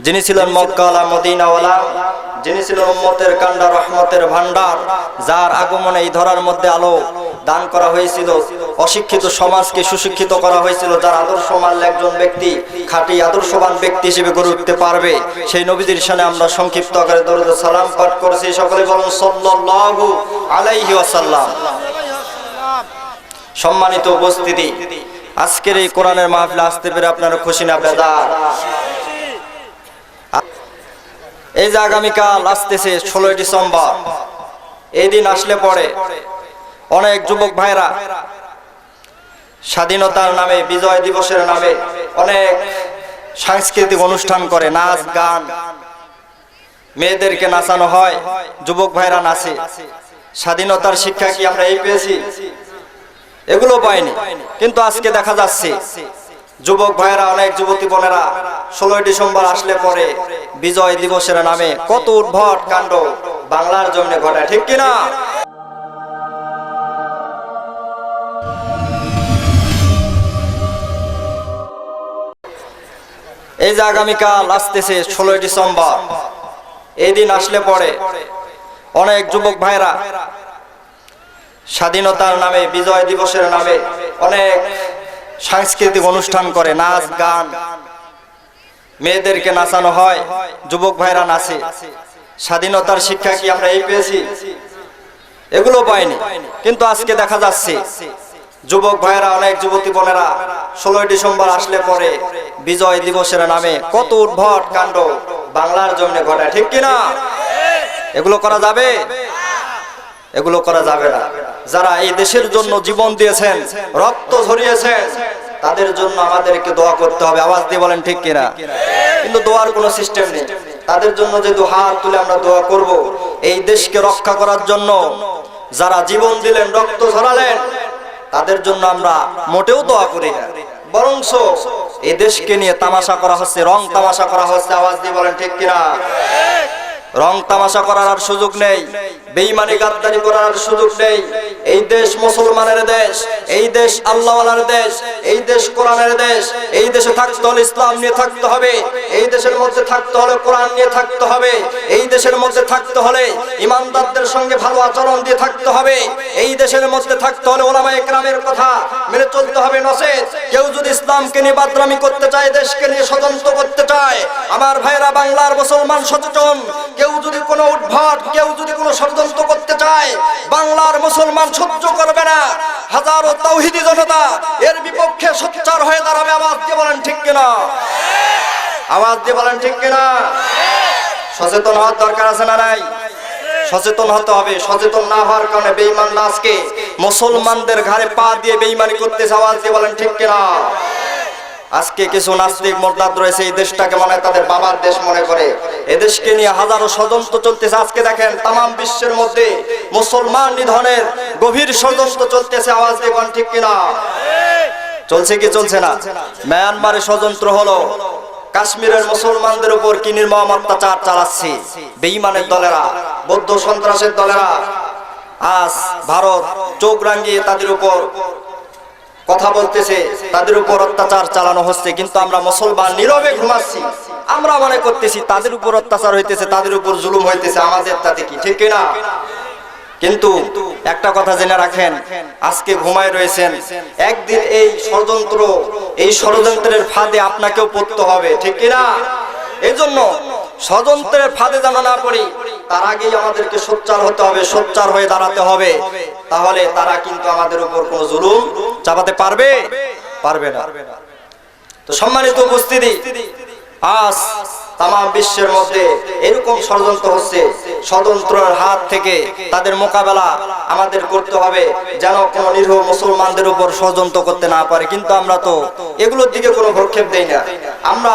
যিনি ছিলেন মক্কাওয়ালা মদিনাওয়ালা, যিনি ছিলেন উম্মতের কান্ডা রহমতের ভান্ডার, যার আগমনে এই ধরার মধ্যে আলো দান করা হয়েছিল, অশিক্ষিত সমাজকে সুশিক্ষিত করা হয়েছিল, যার আদর্শমান একজন ব্যক্তি খাঁটি আদর্শবান ব্যক্তি হিসেবে গড়ে উঠতে পারবে, সেই নবীজির শানে আমরা সংক্ষিপ্ত আকারে দরুদ ও সালাম পাঠ করেছি। সকলে বলুন সাল্লাল্লাহু আলাইহি ওয়াসাল্লাম। সম্মানিত উপস্থিতি, আজকের এই কোরআনের মাহফিলে আসতে পেরে আপনারা খুশি না বেজার? এই যে আগামীকাল আসতেছে 16 ডিসেম্বর, এই দিন আসলে পরে অনেক যুবক ভাইরা স্বাধীনতার নামে, বিজয় দিবসের নামে অনেক সাংস্কৃতিক অনুষ্ঠান করে, নাচ গান, মেয়েদেরকে নাচানো হয়, যুবক ভাইরা নাচে। স্বাধীনতার শিক্ষা কি আমরা এই পেয়েছি? এগুলো পাইনি। কিন্তু আজকে দেখা যাচ্ছে যুবক ভাইরা, অনেক যুবতী বোনেরা 16 ডিসেম্বর আসলে পরে বিজয় দিবসের নামে কত উদ্ভট কাণ্ড বাংলার জমিনে ঘটায়, ঠিক কিনা? এই যে আগামীকাল আসতেছে 16 ডিসেম্বর, এই দিন আসলে পরে অনেক যুবক ভাইরা স্বাধীনতার নামে, বিজয় দিবসের নামে অনেক সাংস্কৃতিক অনুষ্ঠান করে, নাচ গান, মেয়েদেরকে নাচানো হয়, যুবক ভাইরা নাচে। স্বাধীনতার শিক্ষা কি আমরা এই পেয়েছি? এগুলো পাইনি। কিন্তু আজকে দেখা যাচ্ছে যুবক ভাইরা, অনেক যুবতী বোনেরা 16 ডিসেম্বর আসলে পরে বিজয় দিবসের নামে কত উদ্ভট কাণ্ড বাংলার জমিনে ঘটায়, ঠিক কিনা? এগুলো করা যাবে? এগুলো করা যাবে না। যারা এই দেশের জন্য জীবন দিয়েছেন, রক্ত ঝরিয়েছেন, তাদের জন্য আমাদেরকে দোয়া করতে হবে। আওয়াজ দিয়ে বলেন ঠিক কিনা? কিন্তু দোয়ার কোনো সিস্টেম নেই। তাদের জন্য যে হাত তুলে আমরা দোয়া করব, এই দেশকে রক্ষা করার জন্য যারা জীবন দিলেন, রক্ত ঝরালেন, তাদের জন্য আমরা মোটেও দোয়া করি না। বরংস এই দেশকে নিয়ে তামাশা করা হচ্ছে, রং তামাশা করা হচ্ছে। আওয়াজ দিয়ে বলেন ঠিক কিনা? রং তামাশা করার আর সুযোগ নেই, বেঈমানি গাদ্দারি করার আর সুযোগ নেই। এই দেশ মুসলমানের দেশ, এই দেশ আল্লাহওয়ালার দেশ, এই দেশ কোরআনের দেশ। এই দেশে থাকতে হলে ইসলাম নিয়ে থাকতে হবে, এই দেশের মধ্যে থাকতে হলে কোরআন নিয়ে থাকতে হবে, এই দেশের মধ্যে থাকতে হলে ইমানদারদের সঙ্গে ভালো আচরণ দিয়ে থাকতে হবে, এই দেশের মধ্যে থাকতে হলে ওলামায়ে কেরামের কথা মেনে চলতে হবে। নচেত কেউ যদি ইসলামকে নিয়ে বাদরামি করতে চায়, দেশকে নিয়ে ষড়যন্ত্র করতে চায়, আমার ভাইরা বাংলার মুসলমান সচেতন, কেউ যদি কোনো উদ্ভট, কেউ যদি কোনো ষড়যন্ত্র করতে চায়, বাংলার মুসলমান সহ্য করবে না। হাজারো তাওহীদি জনতা এর বিপক্ষে সোচ্চার হয়ে দাঁড়াবে। আওয়াজ দিয়ে বলেন ঠিক কিনা? আওয়াজ দিয়ে বলেন ঠিক কিনা? সচেতন হওয়ার দরকার আছে না নাই? সচেতন হতে হবে। সচেতন না হওয়ার কারণে বেঈমানরা আজকে মুসলমানদের ঘাড়ে পা দিয়ে বেঈমানি করতেছে। আওয়াজ দিয়ে বলেন ঠিক কিনা? আজকে কিছু নাস্তিক মোরতাদ রয়েছে, এই দেশটাকে মনে হয় তাদের বাবার দেশ মনে করে, এদেশকে নিয়ে হাজারো ষড়যন্ত্র চলতেছে। আজকে দেখেন তামাম বিশ্বের মধ্যে মুসলমান নিধনের গভীর ষড়যন্ত্র চলতেছে। আওয়াজ দিয়ে বলেন ঠিক কিনা? চলছে কি চলছে না? মিয়ানমারে ষড়যন্ত্র হলো, কাশ্মীরের মুসলমানদের উপর কি নির্মম অত্যাচার চালাচ্ছে বেঈমানের দলেরা, বৌদ্ধ সন্ত্রাসের দলেরা। আজ ভারত চোখ রাঙিয়ে তাদের উপর কথা বলতেছে, তাদের উপর অত্যাচার চালানো হচ্ছে, কিন্তু আমরা মুসলমান নীরবে ঘুমাচ্ছি। আমরা মনে করতেছি তাদের উপর অত্যাচার হইতেছে, তাদের উপর জুলুম হইতেছে, আমাদের তাতে কি, ঠিক কিনা? কিন্তু একটা কথা জেনে রাখেন, আজকে ঘুমায় রয়েছেন, একদিন এই ষড়যন্ত্রের ফাঁদে আপনাকেও পড়তে হবে, ঠিক কিনা? এই জন্য ষড়যন্ত্রের ফাঁদে যেন না পড়ি, তার আগেই আমাদেরকে সোচ্চার হতে হবে, সোচ্চার হয়ে দাঁড়াতে হবে। তাহলে তারা কিন্তু আমাদের উপর কোনো জুলুম চাপাতে পারবে না। তো সম্মানিত উপস্থিতি, আজ তামাম বিশ্বের মধ্যে এরকম ষড়যন্ত্র হচ্ছে। ষড়যন্ত্রের হাত থেকে তাদের মোকাবেলা আমাদের করতে হবে, যেন কোনো নিরীহ মুসলমানদের উপর ষড়যন্ত্র করতে না পারে। কিন্তু আমরা তো এগুলোর দিকে কোনো ভ্রুক্ষেপ দেই না। আমরা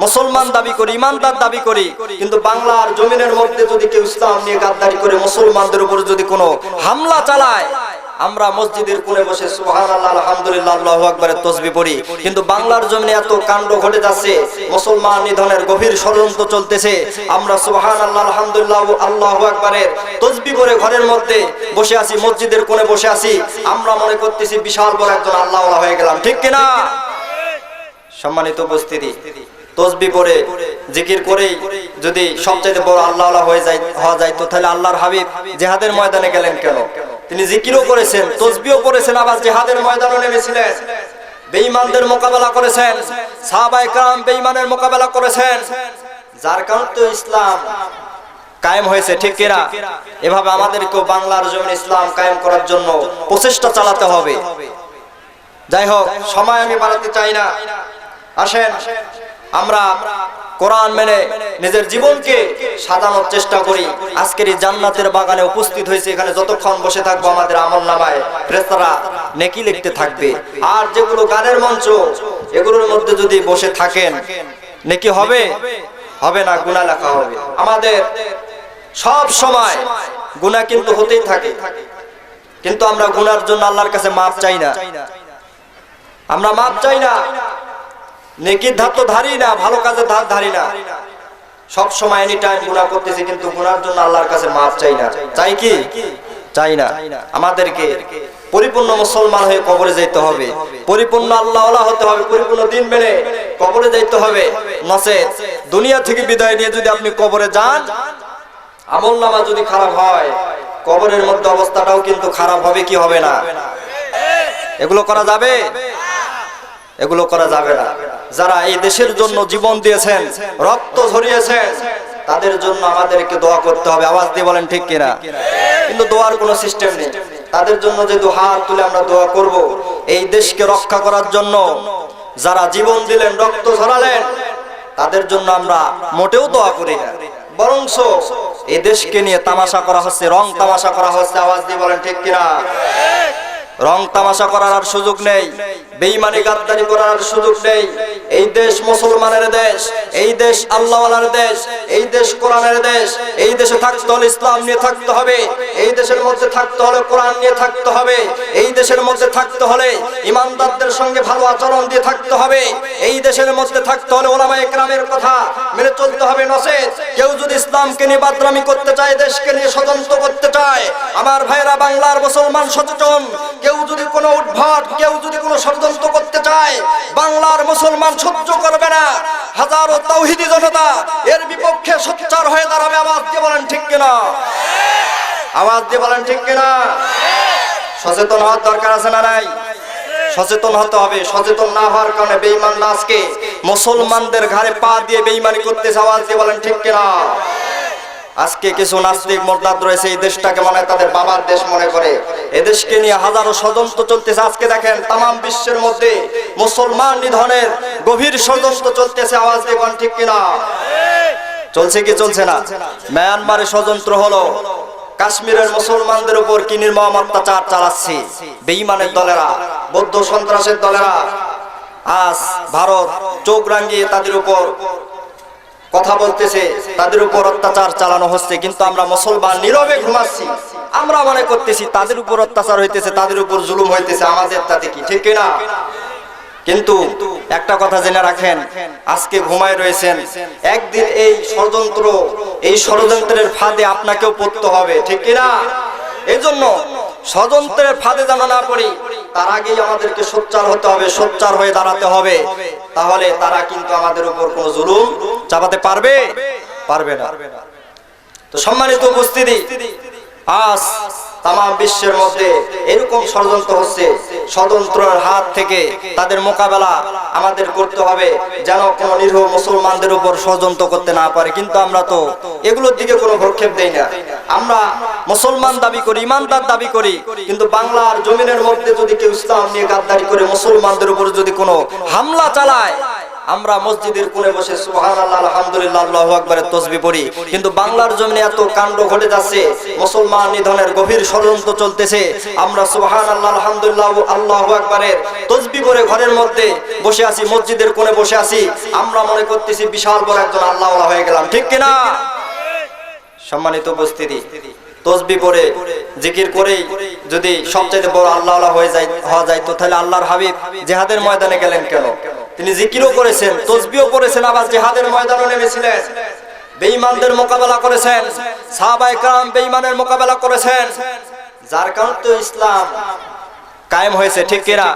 মুসলমান দাবি করি, ইমানদার দাবি করি, কিন্তু বাংলার জমিনের মধ্যে যদি কেউ ইসলাম নিয়ে গাদ্দারি করে মুসলমানদের উপর যদি কোনো হামলা চালায়, আমরা মসজিদের কোণে বসে সুবহানাল্লাহ, আলহামদুলিল্লাহ, আল্লাহু আকবারের তাসবিহ পড়ি। কিন্তু বাংলার জমিনে এত কাণ্ড ঘটে যাচ্ছে, মুসলমান নিধনের গভীর ষড়যন্ত্র চলতেছে, আমরা সুবহানাল্লাহ, আলহামদুলিল্লাহ, আল্লাহু আকবারের তাসবিহ পড়ে ঘরের মধ্যে বসে আছি, মসজিদের কোণে বসে আছি, আমরা মনে করতেছি বিশাল বড় একজন আল্লাহওয়ালা হয়ে গেলাম, ঠিক কিনা? সম্মানিত উপস্থিতি, তসবিহ পড়ে জিকির করেই যদি সবচেয়ে বড় আল্লাহওয়ালা হওয়া যাইতো, তাহলে আল্লাহর হাবিব জিহাদের ময়দানে গেলেন কেন? তিনি জিকিরও করেছেন, তসবিহও করেছেন, আবার জিহাদের ময়দানে নেমেছিলেন, বেঈমানদের মোকাবেলা করেছেন, সাহাবায়ে কেরাম বেঈমানের মোকাবেলা করেছেন, যার কারণে তো ইসলাম কায়েম হয়েছে, ঠিক কিনা? এভাবে আমাদেরকেও বাংলার জমিনে ইসলাম কায়েম করার জন্য প্রচেষ্টা চালাতে হবে। যাই হোক, সময় আমি বাড়াতে চাই না। আসেন আমরা কোরআন মেনে নিজের জীবনকে সাজানোর চেষ্টা করি। আজকের এই জান্নাতের বাগানে উপস্থিত হয়েছে, এখানে যতক্ষণ বসে থাকবো আমাদের আমলনামায় ফেরেশতারা নেকি লিখতে থাকবে। আর যেগুলো গানের মঞ্চ, এগুলোর মধ্যে যদি বসে থাকেন, নেকি হবে? হবে না, গুনাহ লেখা হবে। আমাদের সব সময় গুনাহ কিন্তু হতেই থাকে, কিন্তু আমরা গুনার জন্য আল্লাহর কাছে মাপ চাই না। আমরা মাপ চাই না, নেকির ধার তো ধারি না, ভালো কাজের ধার ধারি না। সব সময় এনি টাইম গুনাহ করতেছি, কিন্তু গুনার জন্য আল্লাহর কাছে মাপ চাই না। চাই কি? চাই না। আমাদেরকে পরিপূর্ণ মুসলমান হয়ে কবরে যেতে হবে, পরিপূর্ণ আল্লাহওয়ালা হতে হবে, পরিপূর্ণ দিন মেনে কবরে যেতে হবে। নচেত দুনিয়া থেকে বিদায় নিয়ে যদি আপনি কবরে যান, আমলনামা যদি খারাপ হয়, কবরের মধ্যে অবস্থাটাও কিন্তু খারাপ হবে, কি হবে না? এগুলো করা যাবে? এগুলো করা যাবে না। যারা এই দেশের জন্য জীবন দিয়েছেন, রক্ত ঝরিয়েছেন, তাদের জন্য আমাদেরকে দোয়া করতে হবে। আওয়াজ দিয়ে বলেন ঠিক কিনা? কিন্তু দোয়ার কোনো সিস্টেম নেই। তাদের জন্য যে হাত তুলে আমরা দোয়া করব, এই দেশকে রক্ষা করার জন্য যারা জীবন দিলেন, রক্ত ঝরালেন, তাদের জন্য আমরা মোটেও দোয়া করি না। বরংস এই দেশকে নিয়ে তামাশা করা হচ্ছে, রং তামাশা করা হচ্ছে। আওয়াজ দিয়ে বলেন ঠিক কিনা? রং তামাশা করার আর সুযোগ নেই, বেঈমানি গাদ্দারি করার আর সুযোগ নেই। এই দেশ মুসলমানের দেশ, এই দেশ আল্লাহওয়ালার দেশ, এই দেশ কোরআনের দেশ। এই দেশে থাকতে হলে ইসলাম নিয়ে থাকতে হবে, এই দেশের মধ্যে থাকতে হলে কোরআন নিয়ে থাকতে হবে, এই দেশের মধ্যে থাকতে হলে ইমানদারদের সঙ্গে ভালো আচরণ দিয়ে থাকতে হবে, এই দেশের মধ্যে থাকতে হলে ওলামায়ে কেরামের কথা মেনে চলতে হবে। নচেত কেউ যদি ইসলামকে নিয়ে বাদরামি করতে চায়, দেশকে নিয়ে ষড়যন্ত্র করতে চায়, আমার ভাইরা বাংলার মুসলমান সচেতন, কেউ যদি কোনো উদ্ভট, কেউ যদি কোনো ষড়যন্ত্র করতে চায়, বাংলার মুসলমান সহ্য করবে না। হাজারো তাওহীদি জনতা এর বিপক্ষে সোচ্চার হয়ে দাঁড়াবে। আওয়াজ দিয়ে বলেন ঠিক কিনা? আওয়াজ দিয়ে বলেন ঠিক কিনা? সচেতন হওয়ার দরকার আছে না নাই? সচেতন হতে হবে। সচেতন না হওয়ার কারণে বেঈমানরা আজকে মুসলমানদের ঘাড়ে পা দিয়ে বেঈমানি করতেছে। আওয়াজ দিয়ে বলেন ঠিক কিনা? আজকে কিছু নাস্তিক মোরতাদ রয়েছে, এই দেশটাকে মনে হয় তাদের বাবার দেশ মনে করে, এদেশকে নিয়ে হাজারো ষড়যন্ত্র চলতেছে। আজকে দেখেন তামাম বিশ্বের মধ্যে মুসলমান নিধনের গভীর ষড়যন্ত্র চলতেছে। আওয়াজ দিয়ে বলেন ঠিক কিনা? চলছে কি চলছে না? মিয়ানমারে ষড়যন্ত্র হলো, কাশ্মীরের মুসলমানদের উপর কি নির্মম অত্যাচার চালাচ্ছে বেঈমানের দলেরা, বৌদ্ধ সন্ত্রাসের দলেরা। আজ ভারত চোখ রাঙিয়ে তাদের উপর কথা বলতেছে, তাদের উপর অত্যাচার চালানো হচ্ছে, কিন্তু আমরা মুসলমান নীরবে ঘুমাচ্ছি। আমরা মনে করতেছি তাদের উপর অত্যাচার হইতেছে, তাদের উপর জুলুম হইতেছে, আমাদের তাতে কি, ঠিক না? কিন্তু একটা কথা জেনে রাখেন, আজকে ঘুমায় রয়েছেন, একদিন এই ষড়যন্ত্র, এই ষড়যন্ত্রের ফাঁদে আপনাকেও পড়তে হবে, ঠিক কিনা? এই জন্য ষড়যন্ত্রের ফাঁদে যেন না পড়ি, তার আগেই আমাদেরকে সোচ্চার হতে হবে, সোচ্চার হয়ে দাঁড়াতে হবে। তাহলে তারা কিন্তু আমাদের উপর কোনো জুলুম চাপাতে পারবে না। তো সম্মানিত উপস্থিতি, আজ তামাম বিশ্বের মধ্যে এরকম ষড়যন্ত্র হচ্ছে। ষড়যন্ত্রের হাত থেকে তাদের মোকাবেলা আমাদের করতে হবে, যেন কোনো নিরীহ মুসলমানদের উপর ষড়যন্ত্র করতে না পারে। কিন্তু আমরা তো এগুলোর দিকে কোনো ভ্রুক্ষেপ দেই না। আমরা মুসলমান দাবি করি, ইমানদার দাবি করি, কিন্তু বাংলার জমিনের মধ্যে যদি কেউ ইসলাম নিয়ে গাদ্দারি করে মুসলমানদের উপর যদি কোনো হামলা চালায়, আমরা মসজিদের কোণে বসে সুবহানাল্লাহ, আলহামদুলিল্লাহ, আল্লাহু আকবারের তাসবিহ পড়ি। কিন্তু বাংলার জমিনে এত কাণ্ড ঘটে যাচ্ছে, মুসলমান নিধনের গভীর ষড়যন্ত্র চলতেছে, আমরা সুবহানাল্লাহ, আলহামদুলিল্লাহ, আল্লাহু আকবারের তাসবিহ পড়ে ঘরের মধ্যে বসে আছি, মসজিদের কোণে বসে আছি, আমরা মনে করতেছি বিশাল বড় একজন আল্লাহওয়ালা হয়ে গেলাম, ঠিক কিনা? সম্মানিত উপস্থিতি, তাসবিহ পড়ে জিকির করেই যদি সবচেয়ে বড় আল্লাহওয়ালা হওয়া যাইতো, তাহলে আল্লাহর হাবিব জিহাদের ময়দানে গেলেন কেন? তিনি জিকিরও করেছেন, তাসবিহও করেছেন, আবার জিহাদের ময়দানে নেমেছিলেন, বেঈমানদের মোকাবেলা করেছেন, সাহাবায়ে কেরাম বেঈমানের মোকাবেলা করেছেন। যার কারণে তো ইসলাম কায়েম হয়েছে, ঠিক কিনা?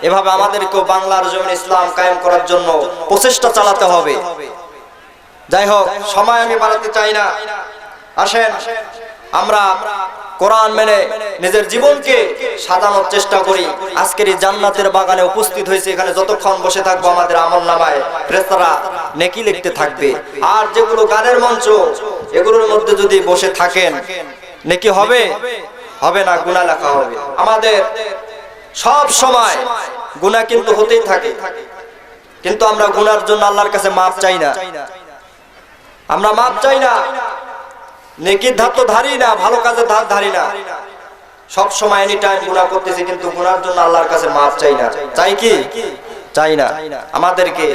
এভাবে আমাদেরকেও বাংলার জমিন ইসলাম কায়েম করার জন্য প্রচেষ্টা চালাতে হবে। যাই হোক, সময় আমি বাড়াতে চাই না। আসেন আমরা কোরআন মেনে নিজের জীবনকে সাজানোর চেষ্টা করি। আজকের এই জান্নাতের বাগানে উপস্থিত হয়েছে, এখানে যতক্ষণ বসে থাকবো আমাদের আমলনামায় ফেরেশতারা নেকি লিখতে থাকবে। আর যেগুলো গানের মঞ্চ, এগুলোর মধ্যে যদি বসে থাকেন নেকি হবে? হবে না, গুনাহ লেখা হবে। আমাদের সব সময় গুনাহ কিন্তু হতেই থাকে, কিন্তু আমরা গুনার জন্য আল্লাহর কাছে মাপ চাই না। আমরা মাপ চাই না, নেকির ধার তো ধারি না, ভালো কাজের ধার ধারি না। সব সময় এনি টাইম গুনাহ করতেছি, কিন্তু গুনার জন্য আল্লাহর কাছে মাপ চাই না। চাই কি? চাই না। আমাদেরকে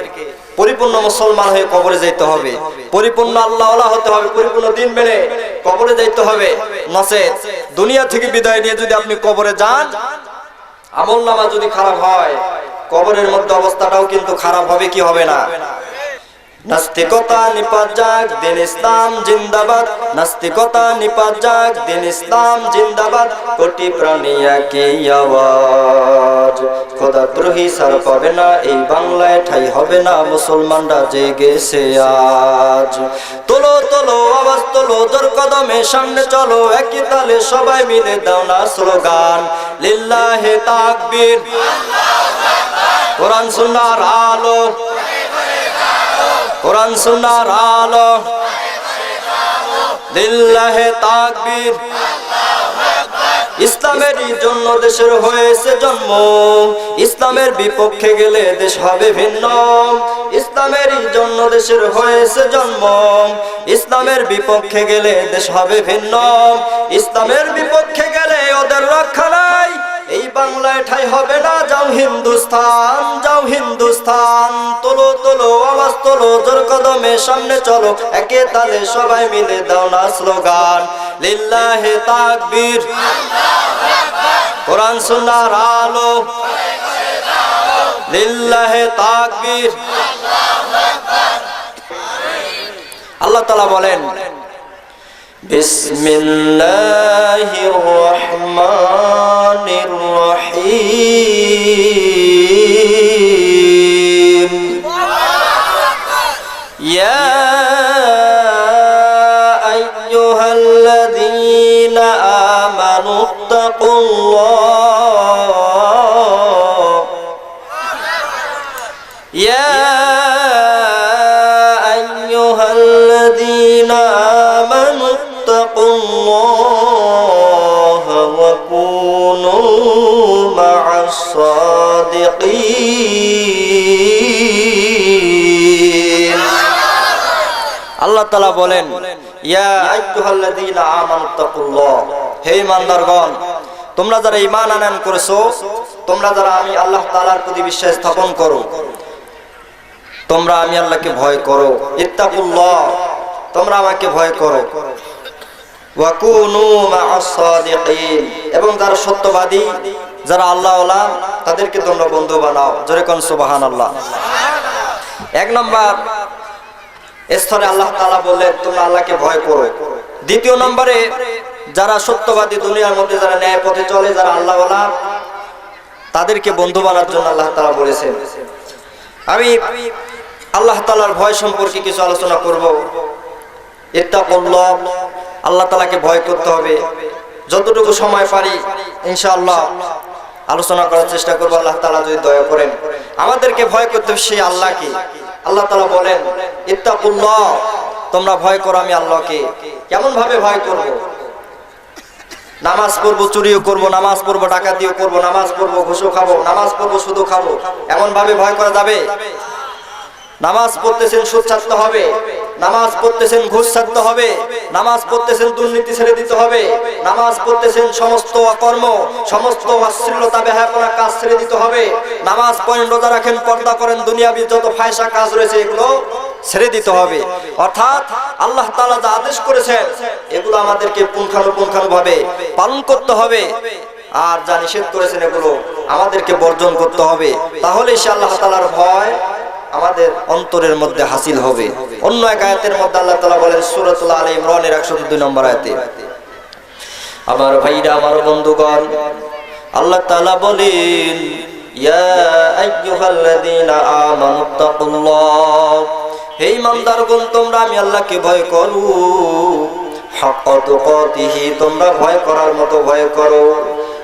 পরিপূর্ণ মুসলমান হয়ে কবরে যেতে হবে, পরিপূর্ণ আল্লাহওয়ালা হতে হবে, পরিপূর্ণ দিন মেনে কবরে যেতে হবে। নচেত দুনিয়া থেকে বিদায় নিয়ে যদি আপনি কবরে যান, আমলনামা যদি খারাপ হয়, কবরের মধ্যে অবস্থাটাও কিন্তু খারাপ হবে, কি হবে না? নাস্তিকতা নিপাত যাক, দিন ইসলাম জিন্দাবাদ। নাস্তিকতা নিপাত যাক, দিন ইসলাম জিন্দাবাদ। কোটি প্রাণী একই আওয়াজ, খোদাদ্রোহী সার পাবে না এই বাংলায়, ঠাই হবে না মুসলমানরা জেগেছে আজ। তোলো তোলো আওয়াজ তোলো, জোর কদমে সামনে চলো, একই তালে সবাই মিলে দাও না স্লোগান, লিল্লাহে তাকবীর, কোরআন সুন্নাহর আলো, কোরআন সুন্নাহর আলো, লিল্লাহে তাকবীর। ইসলামেরই জন্য দেশের হয়েছে জন্ম, ইসলামের বিপক্ষে গেলে দেশ হবে ভিন্ন। ইসলামেরই জন্য দেশের হয়েছে জন্ম, ইসলামের বিপক্ষে গেলে দেশ হবে ভিন্ন। ইসলামের বিপক্ষে গেলে ওদের রক্ষা নাই, এই বাংলায় ঠাই হবে না, যাও হিন্দুস্তান, যাও হিন্দুস্তান। তোলো তোলো আওয়াজ তোলো, জোর কদমে সামনে চলো, একে তালে সবাই মিলে দাও না স্লোগান, লিল্লাহে তাকবীর, কোরআন সুন্নাহর আলো, লিল্লাহে তাকবীর। আল্লাহ তাআলা বলেন, বিসমিল্লাহির রহমানির রহিম। ইয়া আইয়ুহাল্লাযীনা আমানুত্তাকুল্লাহ, ইয়া আইয়ুহাল্লাযীনা আমানুত্তাকুল্লাহ ওয়া কুনু মা'আস সাদিকিন। আল্লাহ তাআলা বলেন, ইয়া আইয়ুহাল্লাযীনা আমানুত্তাকুল্লাহ, হে ঈমানদারগণ, তোমরা যারা ঈমান আনয়ন করেছো, তোমরা যারা আমি আল্লাহ তাআলার প্রতি বিশ্বাস স্থাপন করো, তোমরা আমি আল্লাহকে ভয় করো। ইত্তাকুল্লাহ, তোমরা আমাকে ভয় করো। ওয়া কুনু মা'আস সাদিকিন, এবং যারা সত্যবাদী, যারা আল্লাহওয়ালা, তাদেরকে তোমরা বন্ধু বানাও। জোরে কোন সুবহানাল্লাহ। এক নম্বর স্তরে আল্লাহ তাআলা বললেন তোমরা আল্লাহকে ভয় করো। দ্বিতীয় নম্বরে যারা সত্যবাদী, দুনিয়ার মধ্যে যারা ন্যায় পথে চলে, যারা আল্লাহওয়ালা, তাদেরকে বন্ধু বানার জন্য আল্লাহ তাআলা বলেছেন। আমি আল্লাহ তাআলার ভয় সম্পর্কে কিছু আলোচনা করব। ইত্তাকুল্লাহ, আল্লাহ তাআলাকে ভয় করতে হবে। যতটুকু সময় পারি ইনশাআল্লাহ আলোচনা করার চেষ্টা করব, আল্লাহ তাআলা যদি দয়া করেন। আমাদেরকে ভয় করতে হবে সেই আল্লাহকে। আল্লাহ তাআলা বলেন, ইত্তাকুল্লাহ, তোমরা ভয় করো আমি আল্লাহকে। কেমন ভাবে ভয় করব? নামাজ পড়বো, চুরিও করবো, নামাজ পড়বো, ডাকাতিও করবো, নামাজ পড়বো, ঘুষও খাবো, নামাজ পড়বো, সুদও খাবো, এমন ভাবে ভয় করা যাবে? নামাজ পড়তেছেন, সুদ ছাড়তে হবে। নামাজ পড়তেছেন, ঘুষ ছাড়তে হবে। নামাজ পড়তেছেন, দুর্নীতি ছেড়ে দিতে হবে। নামাজ পড়তেছেন, সমস্ত অকর্ম, সমস্ত অশ্লীলতা, বেহায়াপনা কাজ ছেড়ে দিতে হবে। নামাজ পড়েন, রোজা রাখেন, পর্দা করেন, দুনিয়াবি যত ফায়সা কাজ রয়েছে এগুলো ছেড়ে দিতে হবে। অর্থাৎ আল্লাহ তাআলা যা আদেশ করেছেন এগুলো আমাদেরকে পুঙ্খানুপুঙ্খানুভাবে পালন করতে হবে, আর যা নিষেধ করেছেন এগুলো আমাদেরকে বর্জন করতে হবে। তাহলে সে আল্লাহ তাআলার ভয় আমাদের অন্তরের মধ্যে হাসিল হবে। অন্য এক আয়াতের মধ্যে আল্লাহ তাআলা বলেন, সূরাতুল আলে ইমরানের 102 নম্বর আয়াতে, আমার ভাইরা, আমার বন্ধুগণ, আল্লাহ তাআলা বলেন, ইয়া আইয়ুহাল্লাযীনা আমানুত্তাকুল্লাহ, হে ঈমানদারগণ তোমরা আমি আল্লাহকে ভয় করো, হাক্কা তুকাতিহি, তোমরা ভয় করার মতো ভয় করো,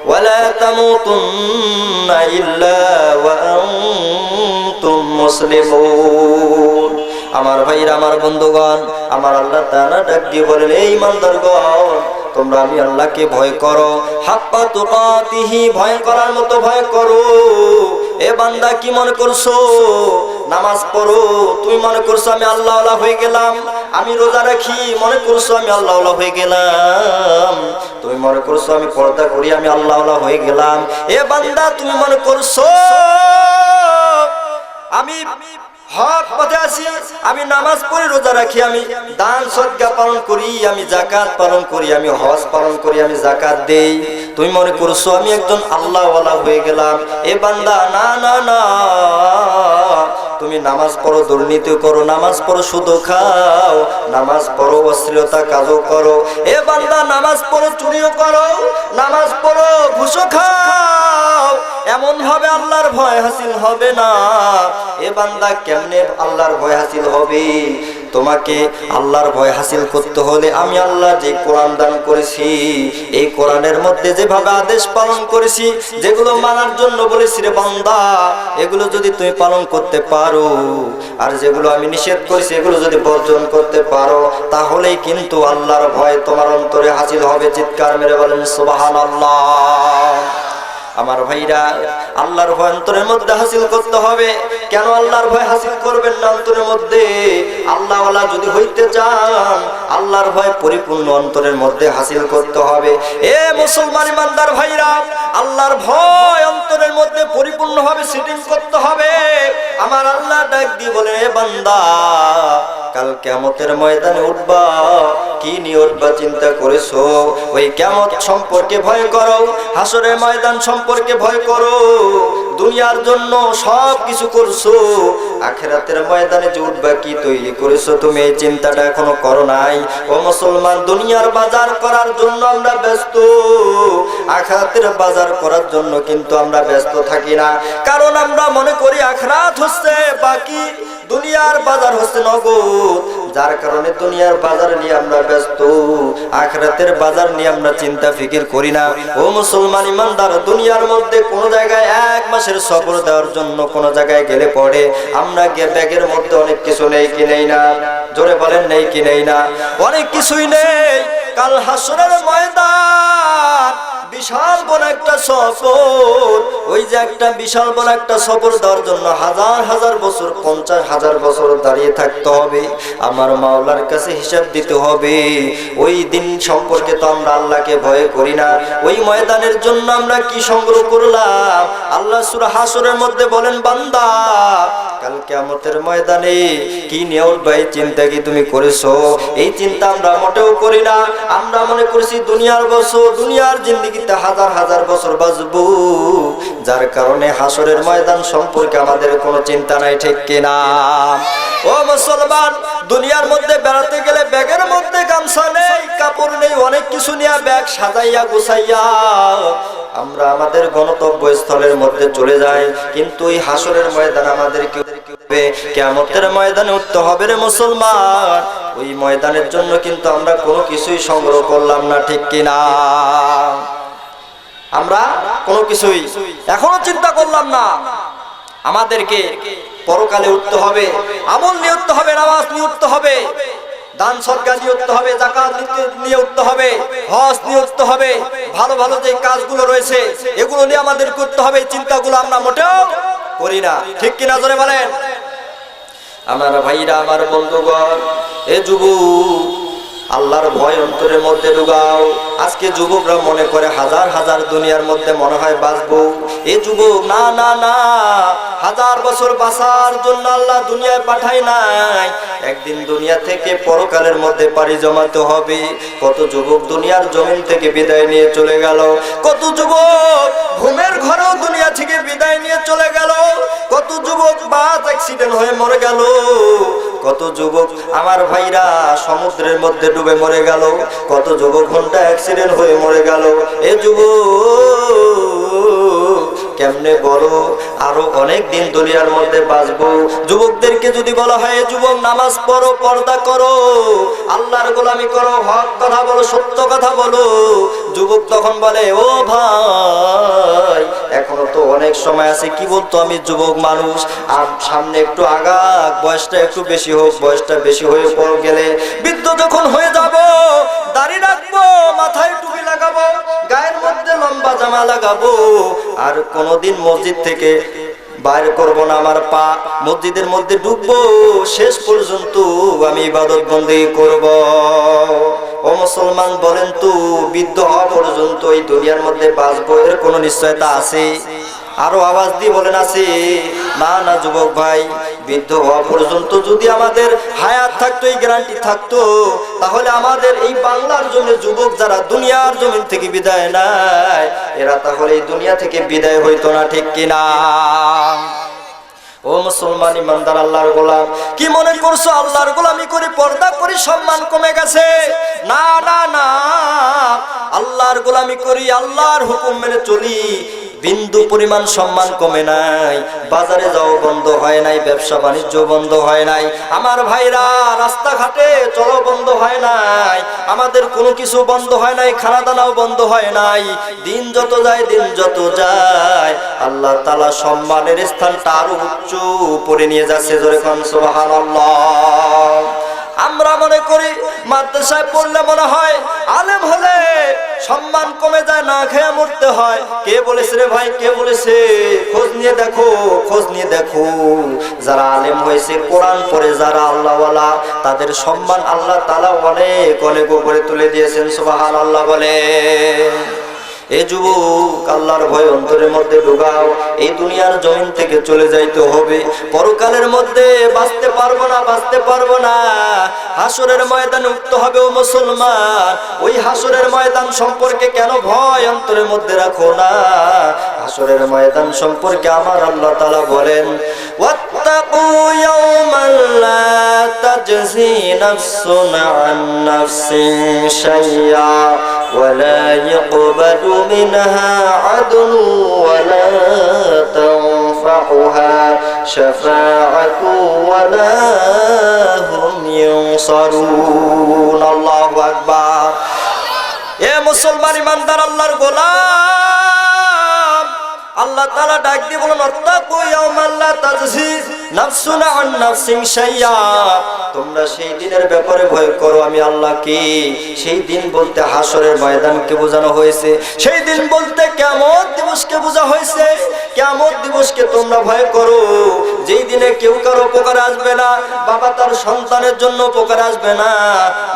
ওয়ালা তামুতুন্না ইল্লা ওয়া আনতুম মুসলিমুন। আমার ভাইরা, আমার বন্ধুগণ, আমার আল্লাহ তাআলা ডাক দিয়ে বলেন, এই ঈমানদারগণ তোমরা আমি আল্লাহকে ভয় করো, হাক্কা তুকাতিহি, ভয় করার মতো ভয় করো। এ বান্দা কি মনে করছো নামাজ পড়ো, তুমি মনে করছো আমি আল্লাহওয়ালা হয়ে গেলাম, আমি রোজা রাখি মনে করছো আমি আল্লাহওয়ালা হয়ে গেলাম, তুমি মনে করছো আমি পর্দা করি আমি আল্লাহওয়ালা হয়ে গেলাম। এ বান্দা তুমি মনে করছো আমি হক পথে আছি, আমি নামাজ পড়ি রোজা রাখি, আমি দান সদকা পালন করি, আমি যাকাত পালন করি, আমি হজ পালন করি, আমি যাকাত দেই, তুমি মনে করছো আমি একজন আল্লাহওয়ালা হয়ে গেলাম। এ বান্দা, না না না, তুমি নামাজ পড়ো, দুর্নীতি করো, নামাজ পড়ো, সুদ খাও, নামাজ পড়ো, অশ্লীলতা কাজও করো। এ বান্দা, নামাজ পড়ো, চুরিও করো, নামাজ পড়ো, ঘুষও খাও, এমন ভাবে আল্লাহর ভয় হাসিল হবে না। এ বান্দা, কেমনে আল্লাহর ভয় হাসিল হবে? তোমাকে আল্লাহর ভয় হাসিল করতে হলে আমি আল্লাহ যে কোরআন দান করেছি, এই কোরআনের মধ্যে যেভাবে আদেশ পালন করেছি, যেগুলো মানার জন্য বলেছি রে বান্দা, এগুলো যদি তুমি পালন করতে পারো, আর যেগুলো আমি নিষেধ করেছি এগুলো যদি বর্জন করতে পারো, তাহলেই কিন্তু আল্লাহর ভয় তোমার অন্তরে হাসিল হবে। চিৎকার মেরে বলেন সুবহানাল্লাহ। আমার ভাইরা, আল্লাহর ভয় অন্তরের মধ্যে হাসিল করতে হবে। কেন আল্লাহর ভয় হাসিল করবেন না অন্তরের মধ্যে? আল্লাহওয়ালা যদি হইতে চান, আল্লাহর ভয় পরিপূর্ণ অন্তরের মধ্যে হাসিল করতে হবে। এ মুসলমান ইমানদার ভাইরা, আল্লাহর ভয় অন্তরের মধ্যে পরিপূর্ণভাবে সেটিং করতে হবে। আমার আল্লাহ ডাক দিয়ে বলে, এ বান্দা, কাল কিয়ামতের ময়দানে উঠবা, কি নিয়ে উঠবা চিন্তা করেছো? ওই কিয়ামত সম্পর্কে ভয় করো, হাসরের ময়দান সম্পর্কে ভয় করো। দুনিয়ার জন্য সব কিছু করছো, আখিরাতের ময়দানে যে উঠবা কি তৈরি করেছো তুমি, এই চিন্তাটা এখনো করো নাই। ও মুসলমান, দুনিয়ার বাজার করার জন্য আমরা ব্যস্ত, আখিরাতের বাজার করার জন্য কিন্তু আমরা ব্যস্ত থাকি না। কারণ আমরা মনে করি আখিরাত হচ্ছে বাকি, দুনিয়ার বাজার হচ্ছে নগদ, যার কারণে দুনিয়ার বাজার নিয়ে আমরা ব্যস্ত, আখিরাতের বাজার নিয়ে আমরা চিন্তা ফিকির করি না। ও মুসলমান ইমানদার, দুনিয়ার মধ্যে কোন জায়গায় 1 মাসের সফর দেওয়ার জন্য কোন জায়গায় গেলে পড়ে আমরা ব্যাগের মধ্যে অনেক কিছু নেই কি নেই না? জোরে বলেন, নেই কি নেই না? অনেক কিছুই নেই। কাল হাসরের ময়দান বিশাল বড় একটা সফর, ওই যে একটা বিশাল বড় একটা সফর দেওয়ার জন্য হাজার হাজার বছর, 50,000 বছর দাঁড়িয়ে থাকতে হবে, আমার মাওলার কাছে হিসাব দিতে হবে। ওই দিন সম্পর্কে তো আমরা আল্লাহকে ভয় করি না। ওই ময়দানের জন্য আমরা কি সংগ্রহ করলাম? আল্লাহ সূরা হাসরের মধ্যে বলেন, বান্দা, কাল কিয়ামতের ময়দানে কি নিয়ে উঠবে এই চিন্তা কি তুমি করেছো? এই চিন্তা আমরা মোটেও করি না। আমরা মনে করছি দুনিয়ার বছর, দুনিয়ার জিন্দেগিতে হাজার হাজার বছর বাঁচবো, যার কারণে হাসরের ময়দান সম্পর্কে আমাদের কোনো চিন্তা নাই, ঠিক কিনা? ও মুসলমান, দুনিয়ার মধ্যে বেড়াতে গেলে ব্যাগের মধ্যে গামছা নেই, কাপড় নেই, অনেক কিছু নিয়ে ব্যাগ সাজাইয়া গুছাইয়া আমরা আমাদের গন্তব্য স্থলের মধ্যে চলে যাই। কিন্তু এই হাসরের ময়দান আমাদেরকে কিয়ামতের ময়দানে উঠতে হবে রে মুসলমান। ওই ময়দানের জন্য কিন্তু আমরা কোনো কিছুই সংগ্রহ করলাম না, ঠিক কিনা? আমরা কোনো কিছুই এখনো চিন্তা করলাম না। আমাদেরকে পরকালে উঠতে হবে, আমল নিয়ে উঠতে হবে, নামাজ নিয়ে উঠতে হবে, দান সদকা নিয়ে উঠতে হবে, যাকাত নিয়ে উঠতে হবে, হজ নিয়ে উঠতে হবে, ভালো ভালো যে কাজগুলো রয়েছে এগুলো নিয়ে আমাদের করতে হবে। চিন্তাগুলো আমরা মোটেও করি না, ঠিক কিনা? জোরে বলেন। আমার ভাইরা, আমার বন্ধুগণ, এ যুবক, আল্লাহর ভয় অন্তরের মধ্যে ঢুকাও। আজকে যুবকরা মনে করে হাজার হাজার দুনিয়ার মধ্যে মনে হয় বাঁচবো। এ যুবক, না না না, হাজার বছর বাঁচার জন্য আল্লাহ দুনিয়ায় পাঠায় নাই, একদিন দুনিয়া থেকে পরকালের মধ্যে পাড়ি জমাতে হবে। কত যুবক দুনিয়ার জমিন থেকে বিদায় নিয়ে চলে গেল, কত যুবক ঘুমের ঘরেও দুনিয়া থেকে বিদায় নিয়ে চলে গেল, কত যুবক বাস অ্যাক্সিডেন্ট হয়ে মরে গেল, কত যুবক আমার ভাইরা সমুদ্রের মধ্যে ডুবে মরে গেল, কত যুবক ঘন্টা অ্যাক্সিডেন্ট হয়ে মরে গেল। এ যুবক, কেমনে বলো, আরো অনেক দিন দুনিয়ার মধ্যে বাঁচবো। যুবকদেরকে যদি বলা হয় যুবক নামাজ পড়ো, পর্দা করো, আল্লাহর গোলামি করো, হক কথা বলো, সত্য কথা বলো, যুবক তখন বলে ও ভাই এখনো তো অনেক সময় আছে। কি বলতো, আমি যুবক মানুষ, আর সামনে একটু আগাক, বয়সটা একটু বেশি হোক, বয়সটা বেশি হয়ে পড় গেলে বৃদ্ধ যখন হয়ে যাব, দাড়ি রাখবো, মাথায় টুপি লাগাবো, গায়ের মধ্যে লম্বা জামা লাগাবো, আর কোনোদিন মসজিদ থেকে বাইর করব না, আমার পা মসজিদের মধ্যে ডুববো, শেষ পর্যন্ত আমি ইবাদত বন্দেগী করব। ও মুসলমান বলেন তো, বৃদ্ধ হওয়া পর্যন্ত এই দুনিয়ার মধ্যে বাঁচবো, এর কোনো নিশ্চয়তা আছে? আরো আওয়াজ দিয়ে বলেন আছে? না না যুবক ভাই, বৃদ্ধ হওয়া পর্যন্ত যদি আমাদের হায়াত থাকতো, এই গ্যারান্টি থাকতো, তাহলে আমাদের এই বাংলার জমির যুবক যারা দুনিয়ার জমিন থেকে বিদায় নেয়, এরা তাহলে এই দুনিয়া থেকে বিদায় হইতো না, ঠিক কিনা? ও মুসলমান ইমানদার আল্লাহর গোলাম, কি মনে করছো আল্লাহর গোলামি করে পর্দা করি সম্মান কমে গেছে? না না না, আল্লাহর গোলামি করি, আল্লাহর হুকুম মেনে চলি, বিন্দু পরিমাণ সম্মান কমে নাই। বাজারে যাও বন্ধ হয় নাই, ব্যবসা বাণিজ্য বন্ধ হয় নাই, আমার ভাইরা রাস্তাঘাটে চলো বন্ধ হয় নাই, আমাদের কোনো কিছু বন্ধ হয় নাই, খানা দানাও বন্ধ হয় নাই। দিন যত যায়, দিন যত যায়, আল্লাহ তাআলা সম্মানের স্থানটা আরো উচ্চ উপরে নিয়ে যাচ্ছে। জোরে কোন সুবহানাল্লাহ। আমরা মনে করি মাদ্রাসায় পড়লে মনে হয় আলেম হলে সম্মান কমে যায়, না খেয়ে মরতে হয়। কে বলেছে রে ভাই, কে বলেছে? খোঁজ নিয়ে দেখো, খোঁজ নিয়ে দেখো, যারা আলেম হয়েছে, কোরআন পড়ে যারা আল্লাহওয়ালা, তাদের সম্মান আল্লাহ তাআলা অনেক অনেক উপরে তুলে দিয়েছেন। সুবহানাল্লাহ বলে। এ যুবক, আল্লাহর ভয় অন্তরের মধ্যে ঢুকাও। এই দুনিয়ার জমিন থেকে চলে যাইতে হবে, পরকালের মধ্যে বাঁচতে পারবো না, বাঁচতে পারবো না। হাসরের ময়দানে উঠতে হবে। ও মুসলমান, ওই হাসরের ময়দান সম্পর্কে কেন ভয় অন্তরের মধ্যে রাখো না? হাসরের ময়দান সম্পর্কে আমার আল্লাহ তাআলা বলেন, ওয়াত্তাকু ইয়াওমান লা তাজজি নাফসুন আন নাফসিন শাইআ ওয়ালা ইয়াকবালু মিনহা আদলু ওয়ালা তানফাউহা শাফাআতু ওয়ালা হুম ইউনসারুন। আল্লাহু আকবার। এ মুসলমান ইমানদার আল্লাহর গোলাম, আল্লাহ তাআলা ডাক দিয়ে বলেন, ওয়াত্তাকু ইয়াওমান লা তাজজি নাফসুন আন নাফসিন শাইআ। তোমরা সেই দিনের ব্যাপারে ভয় করো, আমি আল্লাহ কি? সেই দিন বলতে হাসরের ময়দানকে বোঝানো হয়েছে, সেই দিন বলতে কিয়ামত দিবসকে বোঝা হয়েছে। কিয়ামত দিবসকে তোমরা ভয় করো, যেই দিনে কেউ কারো উপকারে আসবে না। বাবা তার সন্তানের জন্য উপকারে আসবে না,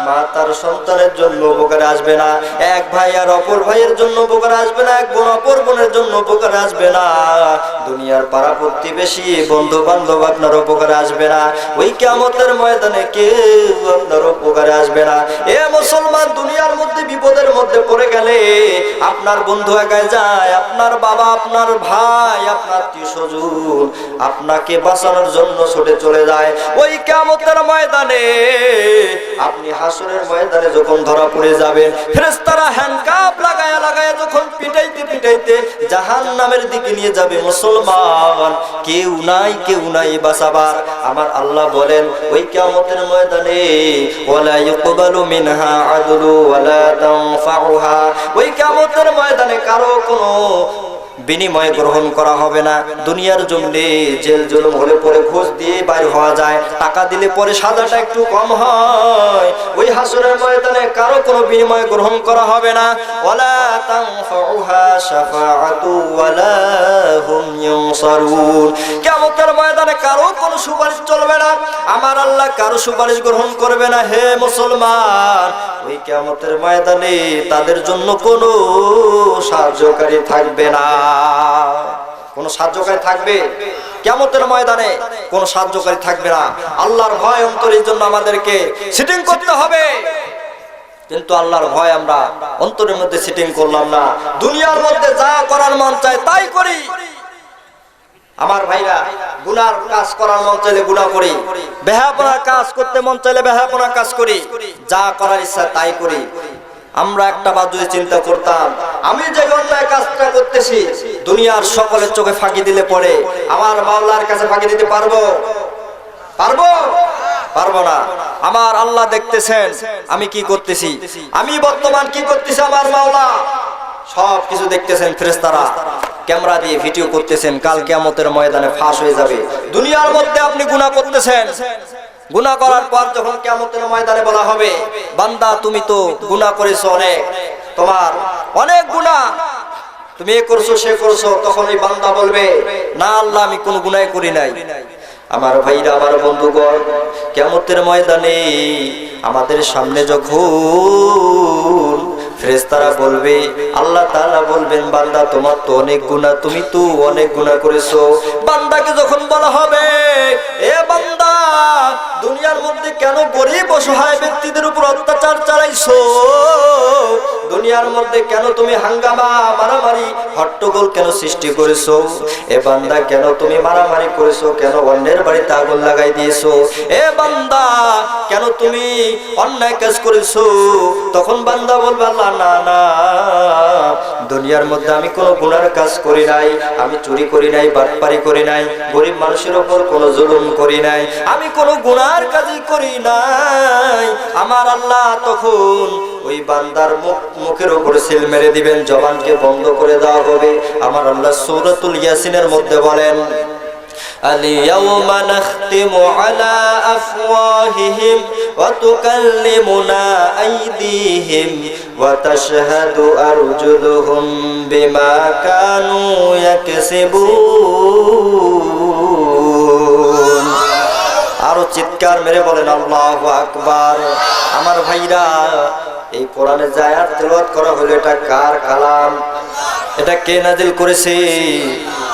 মা তার সন্তানের জন্য উপকারে আসবে না, এক ভাই আর অপর ভাইয়ের জন্য উপকারে আসবে না, এক বোন অপর বোনের জন্য উপকারে আসবে না, দুনিয়ার পাড়া প্রতিবেশী বন্ধু বান্ধব আপনার উপকারে আসবে না। ওই কিয়ামতের ময়দানে কেউ আপনার উপকারে আসবে না। এ মুসলমান, দুনিয়ার মধ্যে বিপদের মধ্যে পড়ে গেলে আপনার বন্ধু একাই যায়, আপনার বাবা, আপনার ভাই, আপনার আত্মীয়স্বজন আপনাকে বাঁচানোর জন্য ছুটে চলে যায়। ওই কিয়ামতের ময়দানে আপনি হাসরের ময়দানে যখন ধরা পড়ে যাবেন, ফেরেশতারা হ্যান্ডকাপ লাগায়া লাগায়া যখন পিটাইতে পিটাইতে জাহান্নামের দিকে নিয়ে যাবে, মুসলমান কেউ নাই, কেউ নাই বাঁচাবার। আমার আল্লাহ বলেন, ওই কিয়ামতের ময়দানে ওয়ালা ইউকবালু মিনহা আদলু ওয়ালা তানফাউহা, ওই কিয়ামতের ময়দানে কারো কোনো বিনিময় গ্রহণ করা হবে না। দুনিয়ার জমিনে জেল জুলুম হলে পরে ঘুষ দিয়ে বাইর হওয়া যায়, টাকা দিলে পরে সাজাটা একটু কম হয়। ওই হাসরের ময়দানে কারো কোনো বিনিময় গ্রহণ করা হবে না। ওয়ালা তানফাউহা শাফাআতু ওয়ালা হুম ইউনসারুন। কিয়ামতের ময়দানে কারো কোনো সুপারিশ চলবে না, আমার আল্লাহ কারো সুপারিশ গ্রহণ করবে না। হে মুসলমান, ওই কিয়ামতের ময়দানে তাদের জন্য কোনো সাহায্যকারী থাকবে না। কোন সাহায্যকারী থাকবে? কিয়ামতের ময়দানে কোন সাহায্যকারী থাকবে না। আল্লাহর ভয় অন্তরের জন্য আমাদেরকে সিটিং করতে হবে, কিন্তু আল্লাহর ভয় আমরা অন্তরের মধ্যে সিটিং করলাম না। দুনিয়ার মধ্যে যা করার মন চায় তাই করি। আমার ভাইরা, গুনার কাজ করার মন চাইলে গুনাহ করি, বেহায়াপনার কাজ করতে মন চাইলে বেহায়াপনার কাজ করি, যা করার ইচ্ছা তাই করি। আমরা একটা বার যদি চিন্তা করতাম, আমি যে অন্যায় কাজটা করতেছি দুনিয়ার সকলের চোখে ফাঁকি দিলে পরে আমার মাওলার কাছে ফাঁকি দিতে পারবো? পারবো না। আমার আল্লাহ দেখতেছেন আমি কি করতেছি, আমি বর্তমান কি করতেছি, আমার মাওলা সব কিছু দেখতেছেন। ফেরেশতারা ক্যামেরা দিয়ে ভিডিও করতেছেন, কাল কিয়ামতের ময়দানে ফাঁস হয়ে যাবে। দুনিয়ার মধ্যে আপনি গুনাহ করতেছেন, গুনাহ করার পর যখন কিয়ামতের ময়দানে বলা হবে বান্দা তুমি তো গুনাহ করেছো অনেক, তোমার অনেক গুনাহ, তুমি এ করছো সে করছো, তখন এই বান্দা বলবে না আল্লাহ আমি কোনো গুনাহ করি নাই। আমার ভাইরা, আমার বন্ধুগণ, কিয়ামতের ময়দানে আমাদের সামনে যখন ফেরেশতারা বলবে, আল্লাহ তাআলা বলবেন বান্দা তোমার তো অনেক গুনাহ, তুমি তো অনেক গুনাহ করেছো। বান্দাকে যখন বলা হবে এ বান্দা দুনিয়ার মধ্যে কেন গরিব অসহায় ব্যক্তিদের উপর অত্যাচার চালাইছো, দুনিয়ার মধ্যে কেন তুমি হাঙ্গামা মারামারি হট্টগোল কেন সৃষ্টি করেছো, এ বান্দা কেন তুমি মারামারি করেছো, কেন অন্যের বাড়িতে আগুন লাগাই দিয়েছো, এ বান্দা কেন তুমি অন্যায় কাজ করেছো, তখন বান্দা বলবে আল্লাহ না না, দুনিয়ার মধ্যে আমি কোনো গুনার কাজ করি নাই, আমি চুরি করি নাই, বাটপারি করি নাই, গরিব মানুষের উপর কোনো জুলুম করি নাই, আমি কোনো গুনার কাজই করি নাই। আমার আল্লাহ তখন ওই বান্দার মুখের উপরে সিল মেরে দিবেন, জবানকে বন্ধ করে দেওয়া হবে। আমার আল্লাহ সূরাতুল ইয়াসিনের মধ্যে বলেন اليوم نختم على أفواههم وتكلمنا أيديهم وتشهد أرجلهم بما كانوا يكسبون। আরো চিৎকার মেরে বলেন আল্লাহু আকবার। আমার ভাইরা, এই কোরআনে যে আয়াত তেলাওয়াত করা হলো এটা কার কালাম? এটা কে নাজিল করেছে?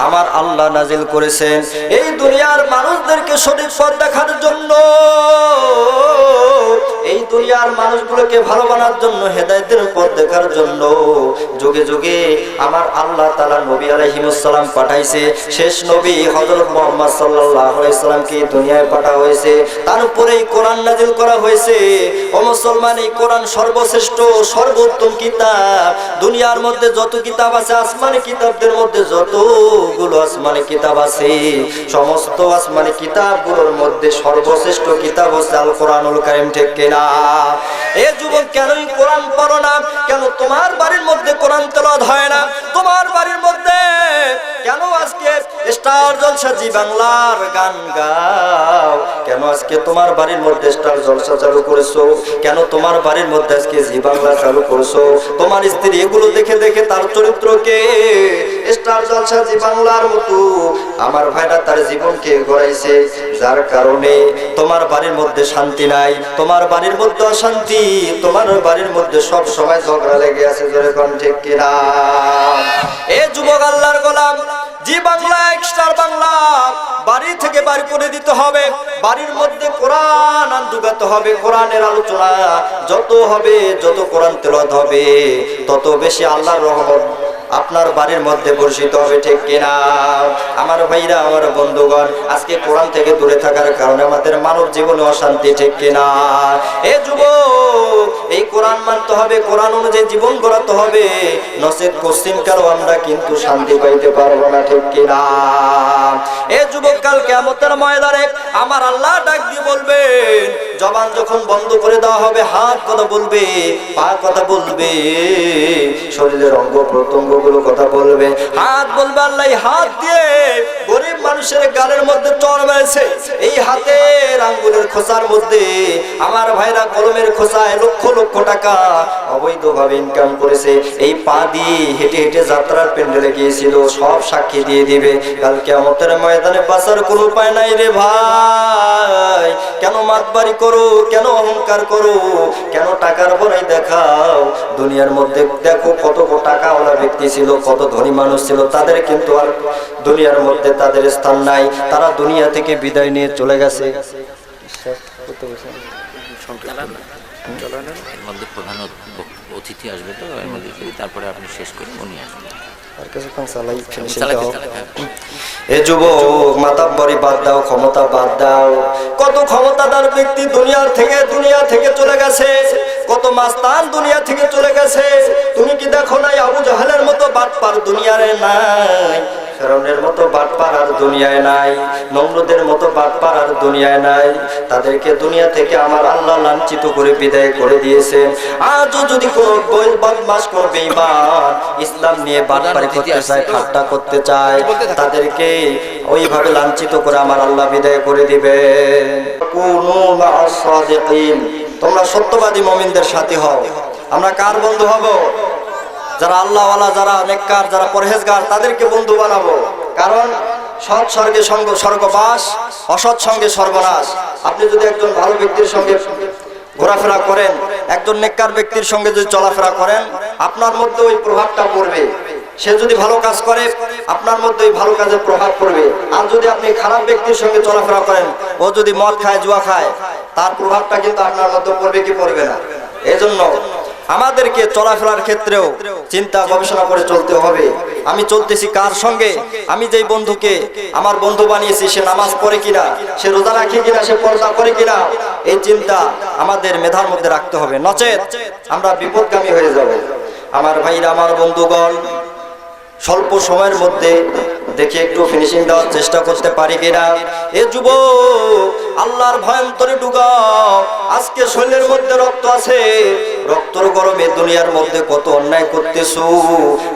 আমার আল্লাহ নাজিল করেছেন এই দুনিয়ার মানুষদেরকে সঠিক পথ দেখানোর জন্য, এই দুনিয়ার মানুষগুলোকে ভালো বানার জন্য, হেদায়েতের পথ দেখার জন্য যুগে যুগে আমার আল্লাহ তাআলা নবী আলাইহিস সালাম পাঠাইছে। শেষ নবী হযরত মুহাম্মদ সাল্লাল্লাহু আলাইহি সাল্লামকে দুনিয়ায় পাঠা হয়েছে, তার উপরেই কোরআন নাজিল করা হয়েছে। ও মুসলমান, এই কোরআন সর্বশ্রেষ্ঠ সর্বোত্তম কিতাব। দুনিয়ার মধ্যে যত কিতাব আছে, আসমানি কিতাবদের মধ্যে যতগুলো আসমানি কিতাব আছে, সমস্ত আসমানি কিতাবগুলোর মধ্যে সর্বশ্রেষ্ঠ কিতাব হচ্ছে আল কোরআনুল কারীম। ঠিক কিনা? এ যুবক, কেনই কোরআন পড়ো না? কেন তোমার বাড়ির মধ্যে কোরআন তেলাওয়াত হয় না? তোমার বাড়ির মধ্যে কেন আজকে স্টার জলসা জি বাংলার গান গাও? কেন আজকে তোমার বাড়ির মধ্যে স্টার জলসা চালু করেছো? কেন তোমার বাড়ির মধ্যে আজকে জি বাংলা চালু করেছো? তোমার স্ত্রী এগুলো দেখে দেখে তার চরিত্রকে স্টার জলসা জি বাংলার মতো আমার ভাইরা তার জীবনকে গড়াইছে, যার কারণে তোমার বাড়ির মধ্যে শান্তি নাই, তোমার বাড়ির মধ্যে অশান্তি, তোমার বাড়ির মধ্যে সব সময় ঝগড়া লেগে আছে। জোরে কোন ঠিক কিনা? এ যুবক আল্লাহর গোলাম, জি বাংলা স্টার বাংলা বাড়ি থেকে বাড়ি করে দিতে হবে। বাড়ির মধ্যে কোরআন ঢুকাতে হবে। কোরআনের আলোচনা যত হবে, যত কোরআন তেলাওয়াত হবে, তত বেশি আল্লাহর রহমত আপনার বাড়ির মধ্যে বর্ষিত হবে। ঠিক কিনা? আমার ভাইরা, আমার বন্ধুগণ, আজকে কোরআন থেকে দূরে থাকার কারণে আমাদের মানব জীবনে অশান্তি। ঠিক কিনা? এ যুবক, এই কোরআন মানতে হবে, কোরআন অনুযায়ী জীবন গড়াতে হবে, নচেত কোশ্চিন কারো আমরা কিন্তু শান্তি পাইতে পারবো না। ঠিক কিনা? এ যুবক, কাল কিয়ামতের ময়দানে আমার আল্লাহ ডাক দিয়ে বলবেন, জবান যখন বন্ধ করে দেওয়া হবে, হাত কথা বলবে, পা কথা বলবে, শরীরের অঙ্গ প্রত্যঙ্গ গুলো কথা বলবে। হাত বলবে আল্লাহ হাত দিয়ে গরিব মানুষের গালের মধ্যে চড় মেরেছে, এই হাতের আঙ্গুলের খোসার মধ্যে আমার ভাইরা কলমের খোসায় লক্ষ লক্ষ টাকা অবৈধভাবে ইনকাম করেছে, এই পা দিয়ে হেঁটে হেঁটে যাত্রার প্যান্ডেলে গিয়েছিল, সব সাক্ষী দিয়ে দিবে। কাল কিয়ামতের ময়দানে বাঁচার কোনো উপায় নাই রে ভাই। কেন মাতবাড়ি করো? কেন অহংকার করো? কেন টাকার বড়াই দেখাও? দুনিয়ার মধ্যে দেখো কত টাকাওয়ালা ব্যক্তি ছিল, কত ধনী মানুষ ছিল, তাদের কিন্তু আর দুনিয়ার মধ্যে তাদের স্থান নাই, তারা দুনিয়া থেকে বিদায় নিয়ে চলে গেছে। এর মধ্যে প্রধান অতিথি আসবে, তো এর মধ্যে তারপরে আপনি শেষ করে উনি আসবেন। এ যুবক, মাতাব্বরি বাদ দাও, ক্ষমতা বাদ দাও। কত ক্ষমতাদার ব্যক্তি দুনিয়া থেকে চলে গেছে, কত মাস্তান দুনিয়া থেকে চলে গেছে। তুমি কি দেখো নাই আবু জাহেলের মতো বাটপার দুনিয়ারে নাই, ফেরাউনের মতো বাটপার আর দুনিয়ায় নাই, নমরুদের মতো বাটপার আর দুনিয়ায় নাই। তাদেরকে দুনিয়া থেকে আমার আল্লাহ লাঞ্ছিত করে বিদায় করে দিয়েছেন। আজও যদি কোনো বদমাশ, কোনো বেঈমান ইসলাম নিয়ে বাটপারি করতে চায়, ঠাট্টা করতে চায়, তাদেরকে ওইভাবে লাঞ্ছিত করে আমার আল্লাহ বিদায় করে দিবে। কুনু মা'আস সাদিকিন, তোমরা সত্যবাদী মুমিনদের সাথী হও। আমরা কার বন্ধু হব? যারা আল্লাহওয়ালা, যারা নেককার, যারা পরহেজগার, তাদেরকে বন্ধু বানাবো। কারণ সৎ সঙ্গে স্বর্গবাস, অসৎ সঙ্গে সর্বনাশ। আপনি যদি একজন ভালো ব্যক্তির সঙ্গে ঘোরাফেরা করেন, একজন নেককার ব্যক্তির সঙ্গে যদি চলাফেরা করেন, আপনার মধ্যে ওই প্রভাবটা পড়বে। সে যদি ভালো কাজ করে, আপনার মধ্যে ওই ভালো কাজের প্রভাব পড়বে। আর যদি আপনি খারাপ ব্যক্তির সঙ্গে চলাফেরা করেন, ও যদি মদ খায়, জুয়া খায়, তার প্রভাবটা কিন্তু আপনার মধ্যে পড়বে কি পড়বে না। এজন্য আমাদেরকে চলাফেরার ক্ষেত্রেও চিন্তা গবেষণা করে চলতে হবে। আমি চলতেছি কার সঙ্গে? আমি যেই বন্ধুকে আমার বন্ধু বানিয়েছি, সে নামাজ পড়ে কিনা, সে রোজা রাখে কিনা, সে পর্দা করে কিনা, এই চিন্তা আমাদের মেধার মধ্যে রাখতে হবে। নচেত আমরা বিপদগামী হয়ে যাব। আমার ভাইরা, আমার বন্ধুগণ, স্বল্প সময়ের মধ্যে দেখি একটু ফিনিশিং দেওয়ার চেষ্টা করতে পারি কিনা। এ যুবক, আল্লাহর ভয়ন্তরে ডুবাও। আজকে শরীরের মধ্যে রক্ত আছে, রক্তর গরমে দুনিয়ার মধ্যে কত অন্যায় করতেছো।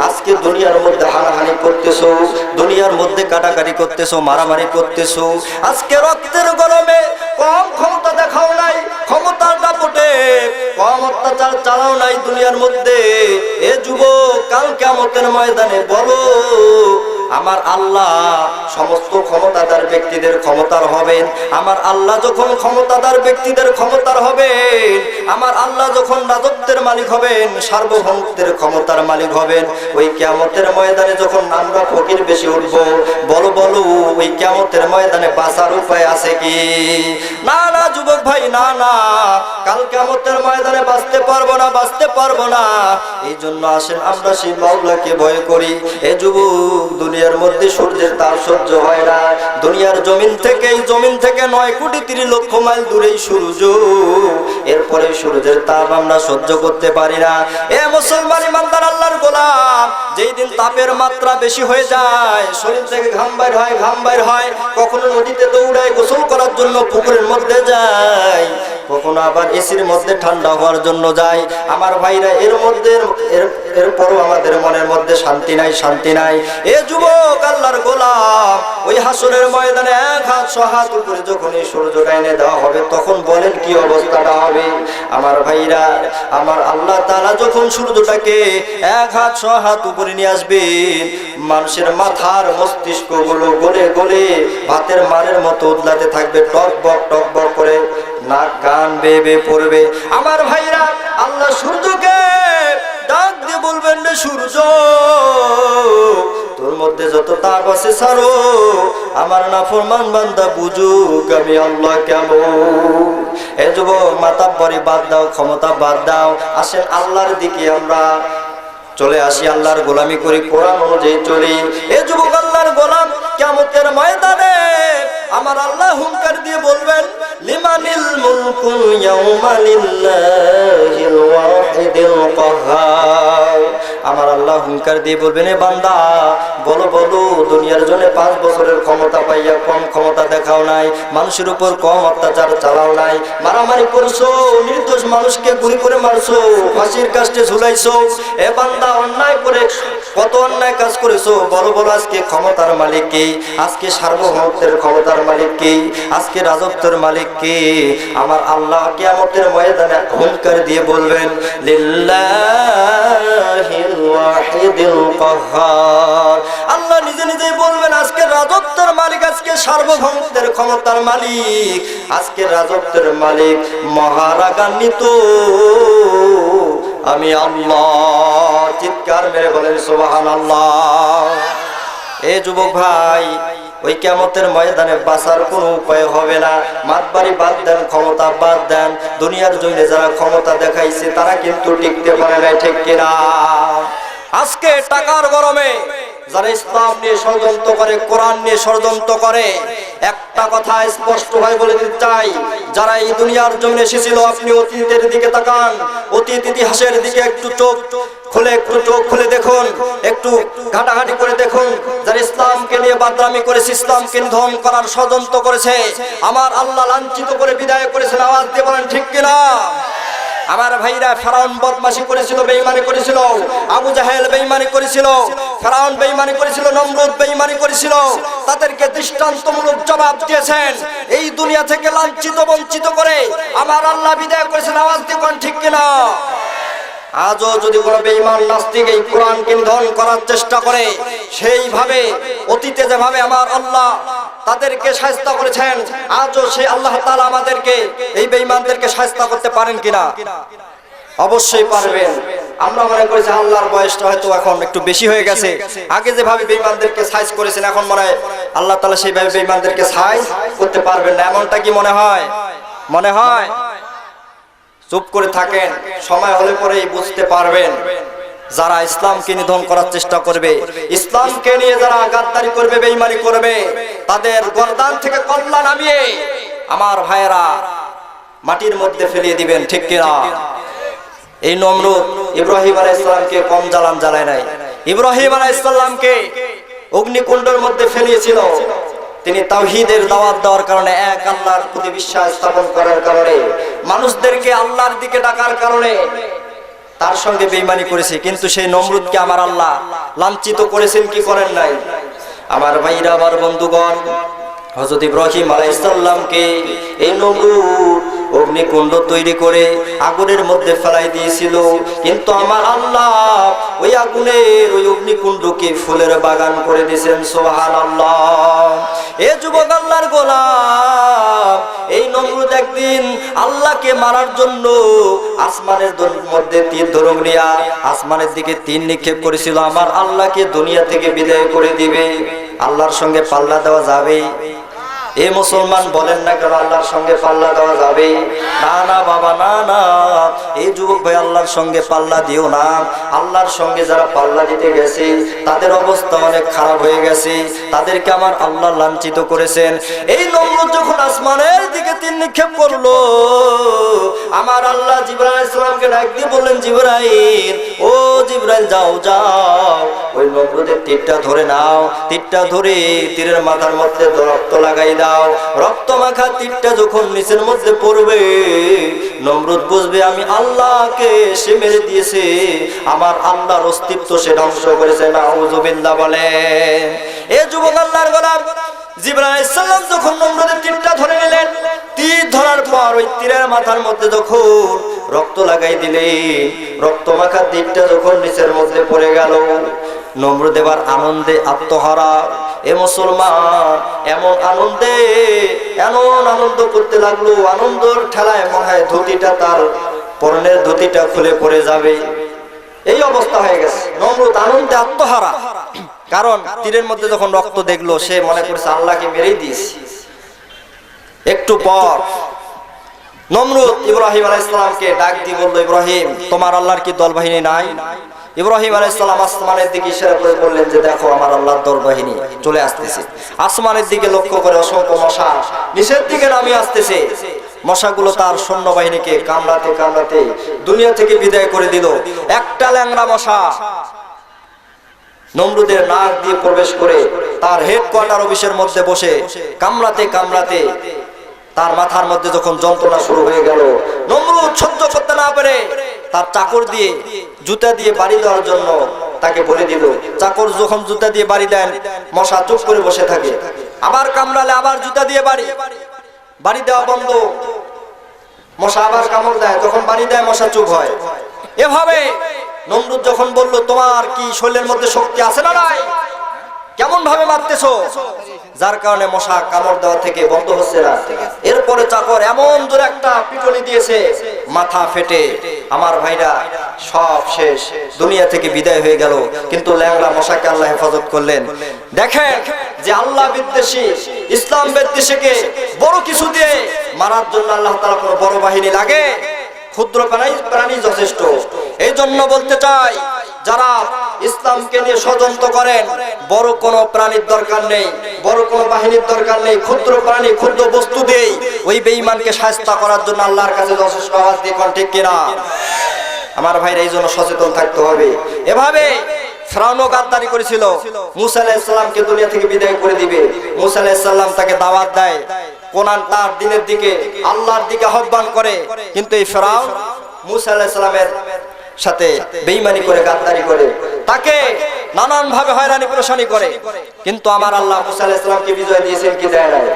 আজকে দুনিয়ার মধ্যে হানাহানি করতেছো, দুনিয়ার মধ্যে কাটাকাটি করতেছো, মারামারি করতেছো। আজকে রক্তের গরমে কম ক্ষমতা দেখাও নাই, ক্ষমতার দাপটে কম অত্যাচার চালাও নাই দুনিয়ার মধ্যে। এ যুবক, কাল কিয়ামতের ময়দানে বলো, আমার আল্লাহ সমস্ত ক্ষমতাদার ব্যক্তিদের ক্ষমতার হবেন। আমার আল্লাহ যখন ক্ষমতাদার ব্যক্তিদের ক্ষমতার হবেন, আমার আল্লাহ যখন রাজত্বের মালিক হবেন, সার্বভৌমত্বের ক্ষমতার মালিক হবেন, ওই কিয়ামতের ময়দানে যখন আমরা ফকির বেশি উঠবো, বলো বলো, ওই কিয়ামতের ময়দানে বাঁচার উপায় আছে কি? না না যুবক ভাই, না না, কাল কিয়ামতের ময়দানে বাঁচতে পারবো না, বাঁচতে পারবো না। এই জন্য আসেন আমরা সেই মাওলাকে ভয় করি। এ যুবক, দুনিয়ার মধ্যে সূর্যের তাপ সহ্য হয় না। দুনিয়ার জমিন থেকে 9 কোটি 30 লক্ষ মাইল দূরেই সূর্য, এরপরে সূর্যের তাপ আমরা সহ্য করতে পারি না। এ মুসলমান ইমানদার আল্লাহর গোলাম, যেই দিন তাপের মাত্রা বেশি হয়ে যায়, শরীর থেকে ঘাম বাইর হয়, কখনো নদীতে দৌড়ায় গোসল করার জন্য পুকুরের মধ্যে যায়, কখনো আবার এসির মধ্যে ঠান্ডা হওয়ার জন্য যায়। আমার ভাইরা, এরপরও আমাদের মনের মধ্যে শান্তি নাই। এ যুবক, আল্লাহর গোলাম, ওই হাসরের ময়দানে 1 হাত 6 হাত উপরে যখন এই সূর্যটা এনে দেওয়া হবে, তখন বলেন কি অবস্থাটা হবে? আমার ভাইরা, আমার আল্লাহ তাআলা যখন সূর্যটাকে 1 হাত 6 হাত উপরে নিয়ে আসবেন, মানুষের মাথার মস্তিষ্ক গুলো গলে গলে ভাতের মারের মতো উদলাতে থাকবে, টক বক করে নাক কান বেয়ে পড়বে। আমার ভাইরা, আল্লাহ সূর্যকে ডাক দিয়ে বলবেন, রে সূর্য, তোর মধ্যে যত তাপ আছে ছাড়ো, আমার নাফরমান বান্দা বুঝুক আমি আল্লাহ কেমন। এ যুবক, মাতাব্বরি বাদ দাও, ক্ষমতা বাদ দাও, আসেন আল্লাহর দিকে আমরা চলে আসি, আল্লাহর গোলামি করি, কোরআন অনুযায়ী চলি। এ যুবক, আল্লাহর গোলাম, কিয়ামতের ময়দানে আমার আল্লাহ হুঙ্কার দিয়ে বলবেন, লিমানিল মুলকু ইয়াউমা লিল্লাহিল ওয়াহিদিল কাহ্হার। আমার আল্লাহ হুঙ্কার দিয়ে বলবেন, এ বান্দা, বলো বলো, দুনিয়ার জন্য 5 বছরের ক্ষমতা পাইয়া কম ক্ষমতা দেখাও নাই, মানুষের উপর কম অত্যাচার চালাও নাই, মারামারি করছো, নির্দোষ মানুষকে গুলি করে মারছো, ফাঁসির কাস্টে ঝুলাইছো। এ বান্দা, অন্যায় করে কত অন্যায় কাজ করেছো, বলো বলো, আজকে ক্ষমতার মালিক কে? আজকে সার্বভৌমত্বের ক্ষমতার মালিক কে? আজকে রাজত্বের মালিক কে? আমার আল্লাহ কিয়ামতের ময়দানে হুঙ্কার দিয়ে বলবেন, লিল্লাহিল ওয়াহিদিল কাহ্হার। আল্লাহ নিজে নিজেই বলবেন, আজকে রাজত্বের মালিক, আজকে সার্বভৌমত্বের ক্ষমতার মালিক, আজকে রাজত্বের মালিক মহারাগান্বিত আমি আল্লাহ। চিৎকার মেরে বলেন সুবহানাল্লাহ। এ যুবক ভাই, ওই কিয়ামতের ময়দানে বাঁচার কোনো উপায় হবে না। মাতবাড়ি বাদ দেন, ক্ষমতা বাদ দেন, দুনিয়ার জন্য যারা ক্ষমতা দেখাইছে তারা কিন্তু টিকতে পারে না, ঠিক কিনা? আজকে টাকার গরমে যারা ইসলাম নিয়ে ষড়যন্ত্র করে, কোরআন নিয়ে ষড়যন্ত্র করে, একটা কথা স্পষ্ট ভাবে বলে দিতে চাই, যারা এই দুনিয়ার জন্য এসেছিল, আপনি অতীতের দিকে তাকান, অতীত ইতিহাসের দিকে একটু চোখ খুলে দেখুন, একটু ঘাটাঘাটি করে দেখুন। যারা ইসলামকে নিয়ে বাদরামি করেছে, ইসলামকে ধ্বংস করার ষড়যন্ত্র করেছে, আমার আল্লাহ লাঞ্ছিত করে বিদায় করেছেন। আওয়াজ দিয়ে বলেন ঠিক কিনা? আমার ভাইরা, ফেরাউন বদমাশি করেছিল, বেঈমানি করেছিল, আবু জাহেল বেঈমানি করেছিল, ফেরাউন বেঈমানি করেছিল, নমরুদ বেঈমানি করেছিল, তাদেরকে দৃষ্টান্তমূলক জবাব দিয়েছেন। এই দুনিয়া থেকে লাঞ্ছিত বঞ্চিত করে আমার আল্লাহ বিদায় করেছেন। আওয়াজ দিয়ে বলেন ঠিক কিনা? আজও যদি কোনো বেঈমান নাস্তিক এই কোরআনকে নিধন করার চেষ্টা করে, সেইভাবে অতীতে যেভাবে আমার আল্লাহ তাদেরকে শায়েস্তা করেছেন, আজও সেই আল্লাহ তাআলা আমাদেরকে, এই বেঈমানদেরকে শায়েস্তা করতে পারেন কিনা? অবশ্যই পারবেন। আমরা মনে করি যে আল্লাহর বয়সটা হয়তো এখন একটু বেশি হয়ে গেছে, আগে যেভাবে বেঈমানদেরকে সাইজ করেছেন এখন মনে হয় আল্লাহ তাআলা সেইভাবে বেঈমানদেরকে সাইজ করতে পারবেন না, এমনটা কি মনে হয়? মনে হয়? চুপ করে থাকেন, সময় হলে পরেই বুঝতে পারবেন। যারা ইসলামকে নিধন করার চেষ্টা করবে, ইসলামকে নিয়ে যারা গাদ্দারি করবে, বেঈমানি করবে, তাদের গর্দান থেকে কল্লা নামিয়ে আমার ভাইয়েরা মাটির মধ্যে ফেলিয়ে দিবেন, ঠিক কিনা? এই নমরুদ ইব্রাহিম আলাইহিস সালামকে কম জ্বালান জ্বালায় নাই। ইব্রাহিম আলাইহিস সালামকে অগ্নিকুণ্ডের মধ্যে ফেলিয়েছিল। তিনি তাওহীদের দাওয়াত দেওয়ার কারণে, এক আল্লাহর প্রতি বিশ্বাস স্থাপন করার কারণে, মানুষদেরকে আল্লাহর দিকে ডাকার কারণে তার সঙ্গে বেঈমানি করেছে। কিন্তু সেই নমরুদকে আমার আল্লাহ লাঞ্ছিত করেছেন কি করেন নাই? আমার ভাইরা, আমার বন্ধুগণ, হযরত ইব্রাহিম আলাইহিস সালামকে এই নমরুদ অগ্নিকুণ্ড তৈরি করে আগুনের মধ্যে ফেলাই দিয়েছিল, কিন্তু আমার আল্লাহ ওই আগুনের, ওই অগ্নিকুণ্ডকে ফুলের বাগান করে দিয়েছেন। সুবহানাল্লাহ। এ যুবক আল্লাহর গোলাম, এই নমরুদ একদিন আল্লাহকে মারার জন্য আসমানের মধ্যে তীর ধনুক নিয়ে আসমানের দিকে তীর নিক্ষেপ করেছিল। আমার আল্লাহকে দুনিয়া থেকে বিদায় করে দিবে। আল্লাহর সঙ্গে পাল্লা দেওয়া যাবে? এ মুসলমান বলেন না কেন আল্লাহর সঙ্গে পাল্লা দেওয়া যাবে? না না বাবা, না না। এই যুবক ভাই, আল্লাহর সঙ্গে পাল্লা দিও না। আল্লাহর সঙ্গে যারা পাল্লা দিতে গেছে তাদের অবস্থা অনেক খারাপ হয়ে গেছে, তাদেরকে আমার আল্লাহ লাঞ্ছিত করেছেন। এই নমরুদ যখন আসমানের দিকে তীর নিক্ষেপ করলো, আমার আল্লাহ জিবরাইল আলাইহিস সালামকে ডাক দিয়ে বললেন, জিবরাইল, ও জিবরাইল, যাও যাও, ওই নমরুদের তীরটা ধরে নাও। তীরটা ধরে তীরের মাথার মধ্যে রক্ত লাগাই দাও। রক্ত মাখা তীরটা যখন নিচের মধ্যে পড়বে, নমরুদ বুঝবে আমি আল্লাহকে সে মেরে দিয়েছে, আমার আল্লাহর অস্তিত্ব সে ধ্বংস করেছে। নাউযুবিল্লাহ বলেন। এ যুবক আল্লাহর গোলাম, জিবরাইল আলাইহিস সালাম যখন নমরুদের তীরটা ধরে নিলেন, তীর ধরার পর ওই তীরের মাথার মধ্যে যখন রক্ত লাগাই দিলেন, রক্ত মাখা তীরটা যখন নিচের মধ্যে পড়ে গেল, নমরুদ এবার আনন্দে আত্মহারা। এ মুসলমান, এমন আনন্দ করতে লাগলো, আনন্দের ঠেলায় মনে হয় ধুতিটা, তার পরনের ধুতিটা খুলে পড়ে যাবে, এই অবস্থা হয়ে গেছে। নমরুদ আনন্দে আত্মহারা, কারণ তীরের মধ্যে যখন রক্ত দেখলো সে মনে করছে আল্লাহকে মেরেই দিয়েছে। একটু পর নমরুদ ইব্রাহিম আলাইহিস সালামকে ডাক দিয়ে বলল, ইব্রাহিম, তোমার আল্লাহর কি দল বাহিনী নাই? ইব্রাহিম আলাইহিস সালাম আসমানের দিকে ইশারা করে বললেন যে, দেখো আমার আল্লাহর দল বাহিনী চলে আসতেছে। আসমানের দিকে লক্ষ্য করে অসংখ্য মশা নিচের দিকে নামিয়ে আসতেছে। মশাগুলো তার সৈন্যবাহিনীকে কামড়াতে কামড়াতে দুনিয়া থেকে বিদায় করে দিল। একটা ল্যাংড়া মশা নমরুদের নাক দিয়ে প্রবেশ করে তার হেডকোয়ার্টার অফিসের মধ্যে বসে কামড়াতে কামড়াতে তার মাথার মধ্যে যখন যন্ত্রণা শুরু হয়ে গেল, নমরুদ সহ্য করতে না পেরে তার চাকর দিয়ে জুতা দিয়ে বাড়ি দেওয়ার জন্য তাকে বলে দিল। চাকর যখন জুতা দিয়ে বাড়ি দেন, মশা চুপ করে বসে থাকে। আবার কামড়ালে আবার জুতা দিয়ে বাড়ি দেওয়া বন্ধ, মশা আবার কামড় দেয়, যখন বাড়ি দেয় মশা চুপ হয়। এভাবে নমরুদ যখন বলল, তোমার কি শরীরের মধ্যে শক্তি আছে না নাই? কেমন ভাবে মারতেছো? যার কারণে মশা কামড় দেওয়া থেকে বন্ধ হচ্ছে না। এরপরে চাকর এমন জোরে একটা পিটুনি দিয়েছে, মাথা ফেটে আমার ভাইরা সব শেষ, দুনিয়া থেকে বিদায় হয়ে গেল। কিন্তু ল্যাংড়া মশাকে আল্লাহ হেফাজত করলেন। দেখেন, যে আল্লাহ বিদ্বেষী ইসলাম বিদ্বেষীকে বড় কিছু দিয়ে মারার জন্য আল্লাহ তাআলা কোনো বড় বাহিনী লাগে? ক্ষুদ্র প্রাণী যথেষ্ট। এই জন্য বলতে চাই, যারা ইসলামকে নিয়ে ষড়যন্ত্র করেন, বড় কোনো প্রাণীর দরকার নেই, বড় কোনো বাহিনীর দরকার নেই, ক্ষুদ্র প্রাণী ক্ষুদ্র বস্তু দিয়ে ওই বেঈমানকে শায়েস্তা করার জন্য আল্লাহর কাছে যথেষ্ট। আওয়াজ দিয়ে কোন ঠিক কিনা? আমার ভাইরা এই জন্য সচেতন থাকতে হবে। এভাবে ফিরআউনও গাদ্দারি করেছিল, মূসা আলাইহিস সালামকে দুনিয়া থেকে বিদায় করে দিবে। মূসা আলাইহিস সালাম তাকে দাওয়াত দেয়, কোরআন তার দিনের দিকে আল্লাহর দিকে আহ্বান করে, কিন্তু এই ফিরআউন মূসা আলাইহিস সালামের সাথে বেঈমানি করে গাদ্দারি করে তাকে নানান ভাবে হয়রানি পেরেশানি করে। কিন্তু আমার আল্লাহ মূসা আলাইহিস সালামকে বিজয় দিয়েছেন কি দেয় নাই?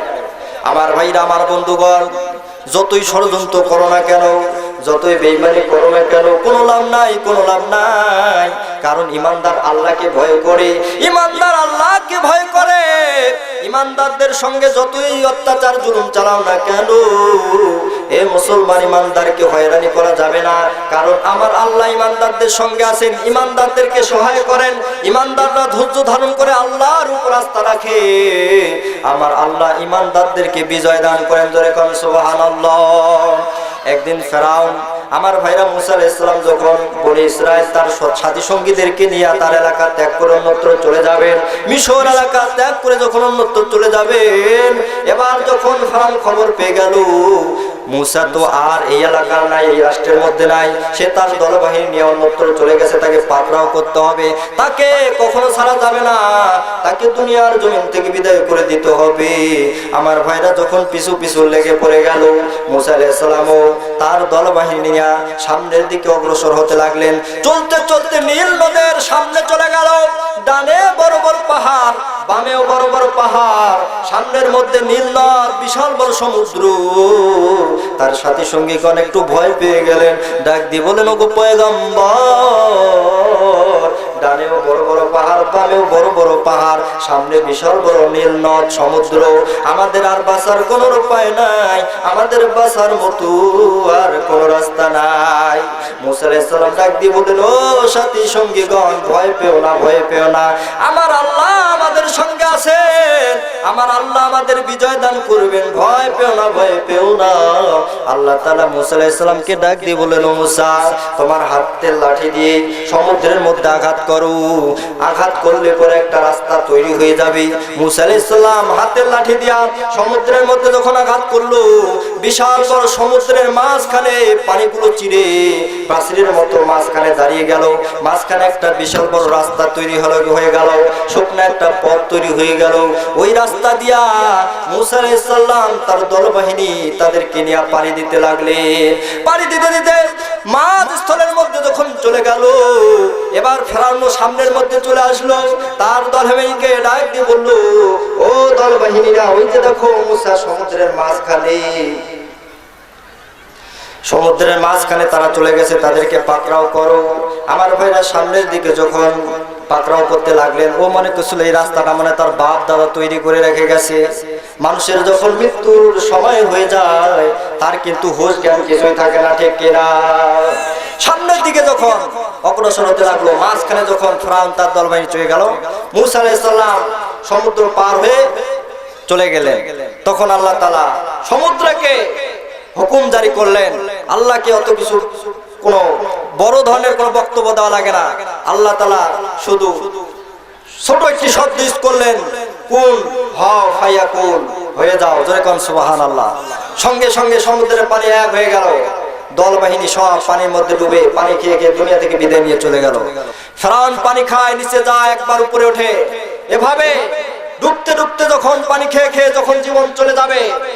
আমার ভাইরা, আমার বন্ধুগণ, যতই ষড়যন্ত্র করো না কেন, যতই বেঈমানি করো না কেন, কোনো লাভ নাই, কোনো লাভ নাই। কারণ ইমানদার আল্লাহকে ভয় করে, ইমানদার আল্লাহকে ভয় করে। ইমানদারদের সঙ্গে যতই অত্যাচার জুলুম চালাও না কেন, এ মুসলমান ইমানদারকে হয়রানি করা যাবে না। কারণ আমার আল্লাহ ইমানদারদের সঙ্গে আছেন, ইমানদারদেরকে সহায় করেন। ইমানদাররা ধৈর্য ধারণ করে আল্লাহর উপর আস্থা রাখে, আমার আল্লাহ ইমানদারদেরকে বিজয় দান করেন। জোরে কোন সুবহানাল্লাহ। একদিন ফিরআউন, আমার ভাইরা, মূসা আলাইহিস সালাম যখন বনি ইসরাইল তার সাথী সঙ্গীদেরকে নিয়ে তার এলাকা ত্যাগ করে অন্যত্র চলে যাবেন, মিশর এলাকা ত্যাগ করে যখন অন্যত্র চলে যাবেন, এবার যখন ফিরআউন খবর পেয়ে গেল মূসা তো আর এই এলাকার নাই, এই রাষ্ট্রের মধ্যে নাই, সে তার দলবাহিনী নিয়ে অন্যত্র চলে গেছে, তাকে পাকড়াও করতে হবে, তাকে কখনো ছাড়া যাবে না, তাকে দুনিয়ার জমিন থেকে বিদায় করে দিতে হবে। আমার ভাইরা যখন পিছু পিছু লেগে পড়ে গেল, মূসা আলাইহিস সালামও তার দলবাহিনী নিয়ে সামনের দিকে অগ্রসর হতে লাগলেন। চলতে চলতে নীল নদের সামনে চলে গেল। ডানে বড় বড় পাহাড়, বামেও বড় বড় পাহাড়, সামনের মধ্যে নীল নদ, বিশাল বড় সমুদ্র। তার সাথী সঙ্গীগণ একটু ভয় পেয়ে গেলেন, ডাক দিয়ে বলেন, ওগো পয়গম্বর, ডানেও বড় বড় পাহাড়, বামেও বড় বড় পাহাড়, সামনে বিশাল বড় নীল নদ সমুদ্র, আমাদের আর বাঁচার কোনো উপায় নাই, আমাদের বাঁচার মতো আর কোনো রাস্তা নাই। মূসা আলাইহিস সালাম ডাক দিয়ে বলেন, ও সাথী সঙ্গীগণ, ভয় পেও না, ভয় পেও না, আমার আল্লাহ আমাদের সঙ্গে আছেন, আমার আল্লাহ আমাদের বিজয় দান করবেন, ভয় পেও না, ভয় পেও না। আল্লাহ তাআলা মূসা আলাইহিস সালামকে ডাক দিয়ে বলেন, ও মূসা, তোমার হাতের লাঠি দিয়ে সমুদ্রের মধ্যে আঘাত করো, আঘাত করলে পরে একটা রাস্তা তৈরি হয়ে যাবে। মূসা আলাইহিস সালাম হাতের লাঠি দিয়া সমুদ্রের মধ্যে যখন আঘাত করলো, বিশাল বড় সমুদ্রের মাঝখানে পানিগুলো চিরে প্রাচীরের মতো মাঝখানে দাঁড়িয়ে গেল, মাঝখানে একটা বিশাল বড় রাস্তা তৈরি হয়ে গেল, শুকনো একটা পথ তৈরি হয়ে গেল। ওই রাস্তা দিয়া মূসা আলাইহিস সালাম তার দলবাহিনী তাদেরকে নিয়ে পাড়ি দিতে লাগলেন। পাড়ি দিতে দিতে মাঝ স্থলের মধ্যে যখন চলে গেল, এবার ফিরআউন সামনের মধ্যে চলে আসলো, তার দলবাহিনীকে ডাক দিয়ে বলল, ও দলবাহিনীরা, ওই যে দেখো মূসা সমুদ্রের মাঝখানে, সমুদ্রের মাঝখানে তারা চলে গেছে, তাদেরকে পাকড়াও করো। আমার ভাইরা সামনের দিকে যখন পাকড়াও করতে লাগলেন, ও মনে করছিল এই রাস্তাটা মানে তার বাপ দাদা তৈরি করে রেখে গেছে। মানুষের যখন মৃত্যুর সময় হয়ে যায়, তার কিন্তু হুঁশ জ্ঞান কিছুই থাকে না, ঠিক কিনা? সামনের দিকে যখন অগ্রসর হতে লাগলো, মাঝখানে যখন ফিরআউন তার দলবাহিনী চলে গেল, মূসা আলাইহিস সালাম সমুদ্র পার হয়ে চলে গেলেন। তখন আল্লাহ তাআলা সমুদ্রকে হুকুম জারি করলেন। আল্লাহকে অত কিছু কোনো বড় ধরনের কোনো বক্তব্য দেওয়া লাগে না, আল্লাহ তাআলা শুধু ছোট একটি শব্দ ইউজ করলেন, কুন হও ফায়াকুন, হয়ে যাও। জোরে কোন সুবহানাল্লাহ। সঙ্গে সঙ্গে সমুদ্রের পানি এক হয়ে গেল, দলবাহিনী সব পানির মধ্যে ডুবে পানি খেয়ে খেয়ে দুনিয়া থেকে বিদায় নিয়ে চলে গেল। ফিরআউন পানি খায়, নিচে যায়, একবার উপরে ওঠে, এভাবে ডুবতে ডুবতে যখন পানি খেয়ে খেয়ে যখন জীবন চলে যাবে,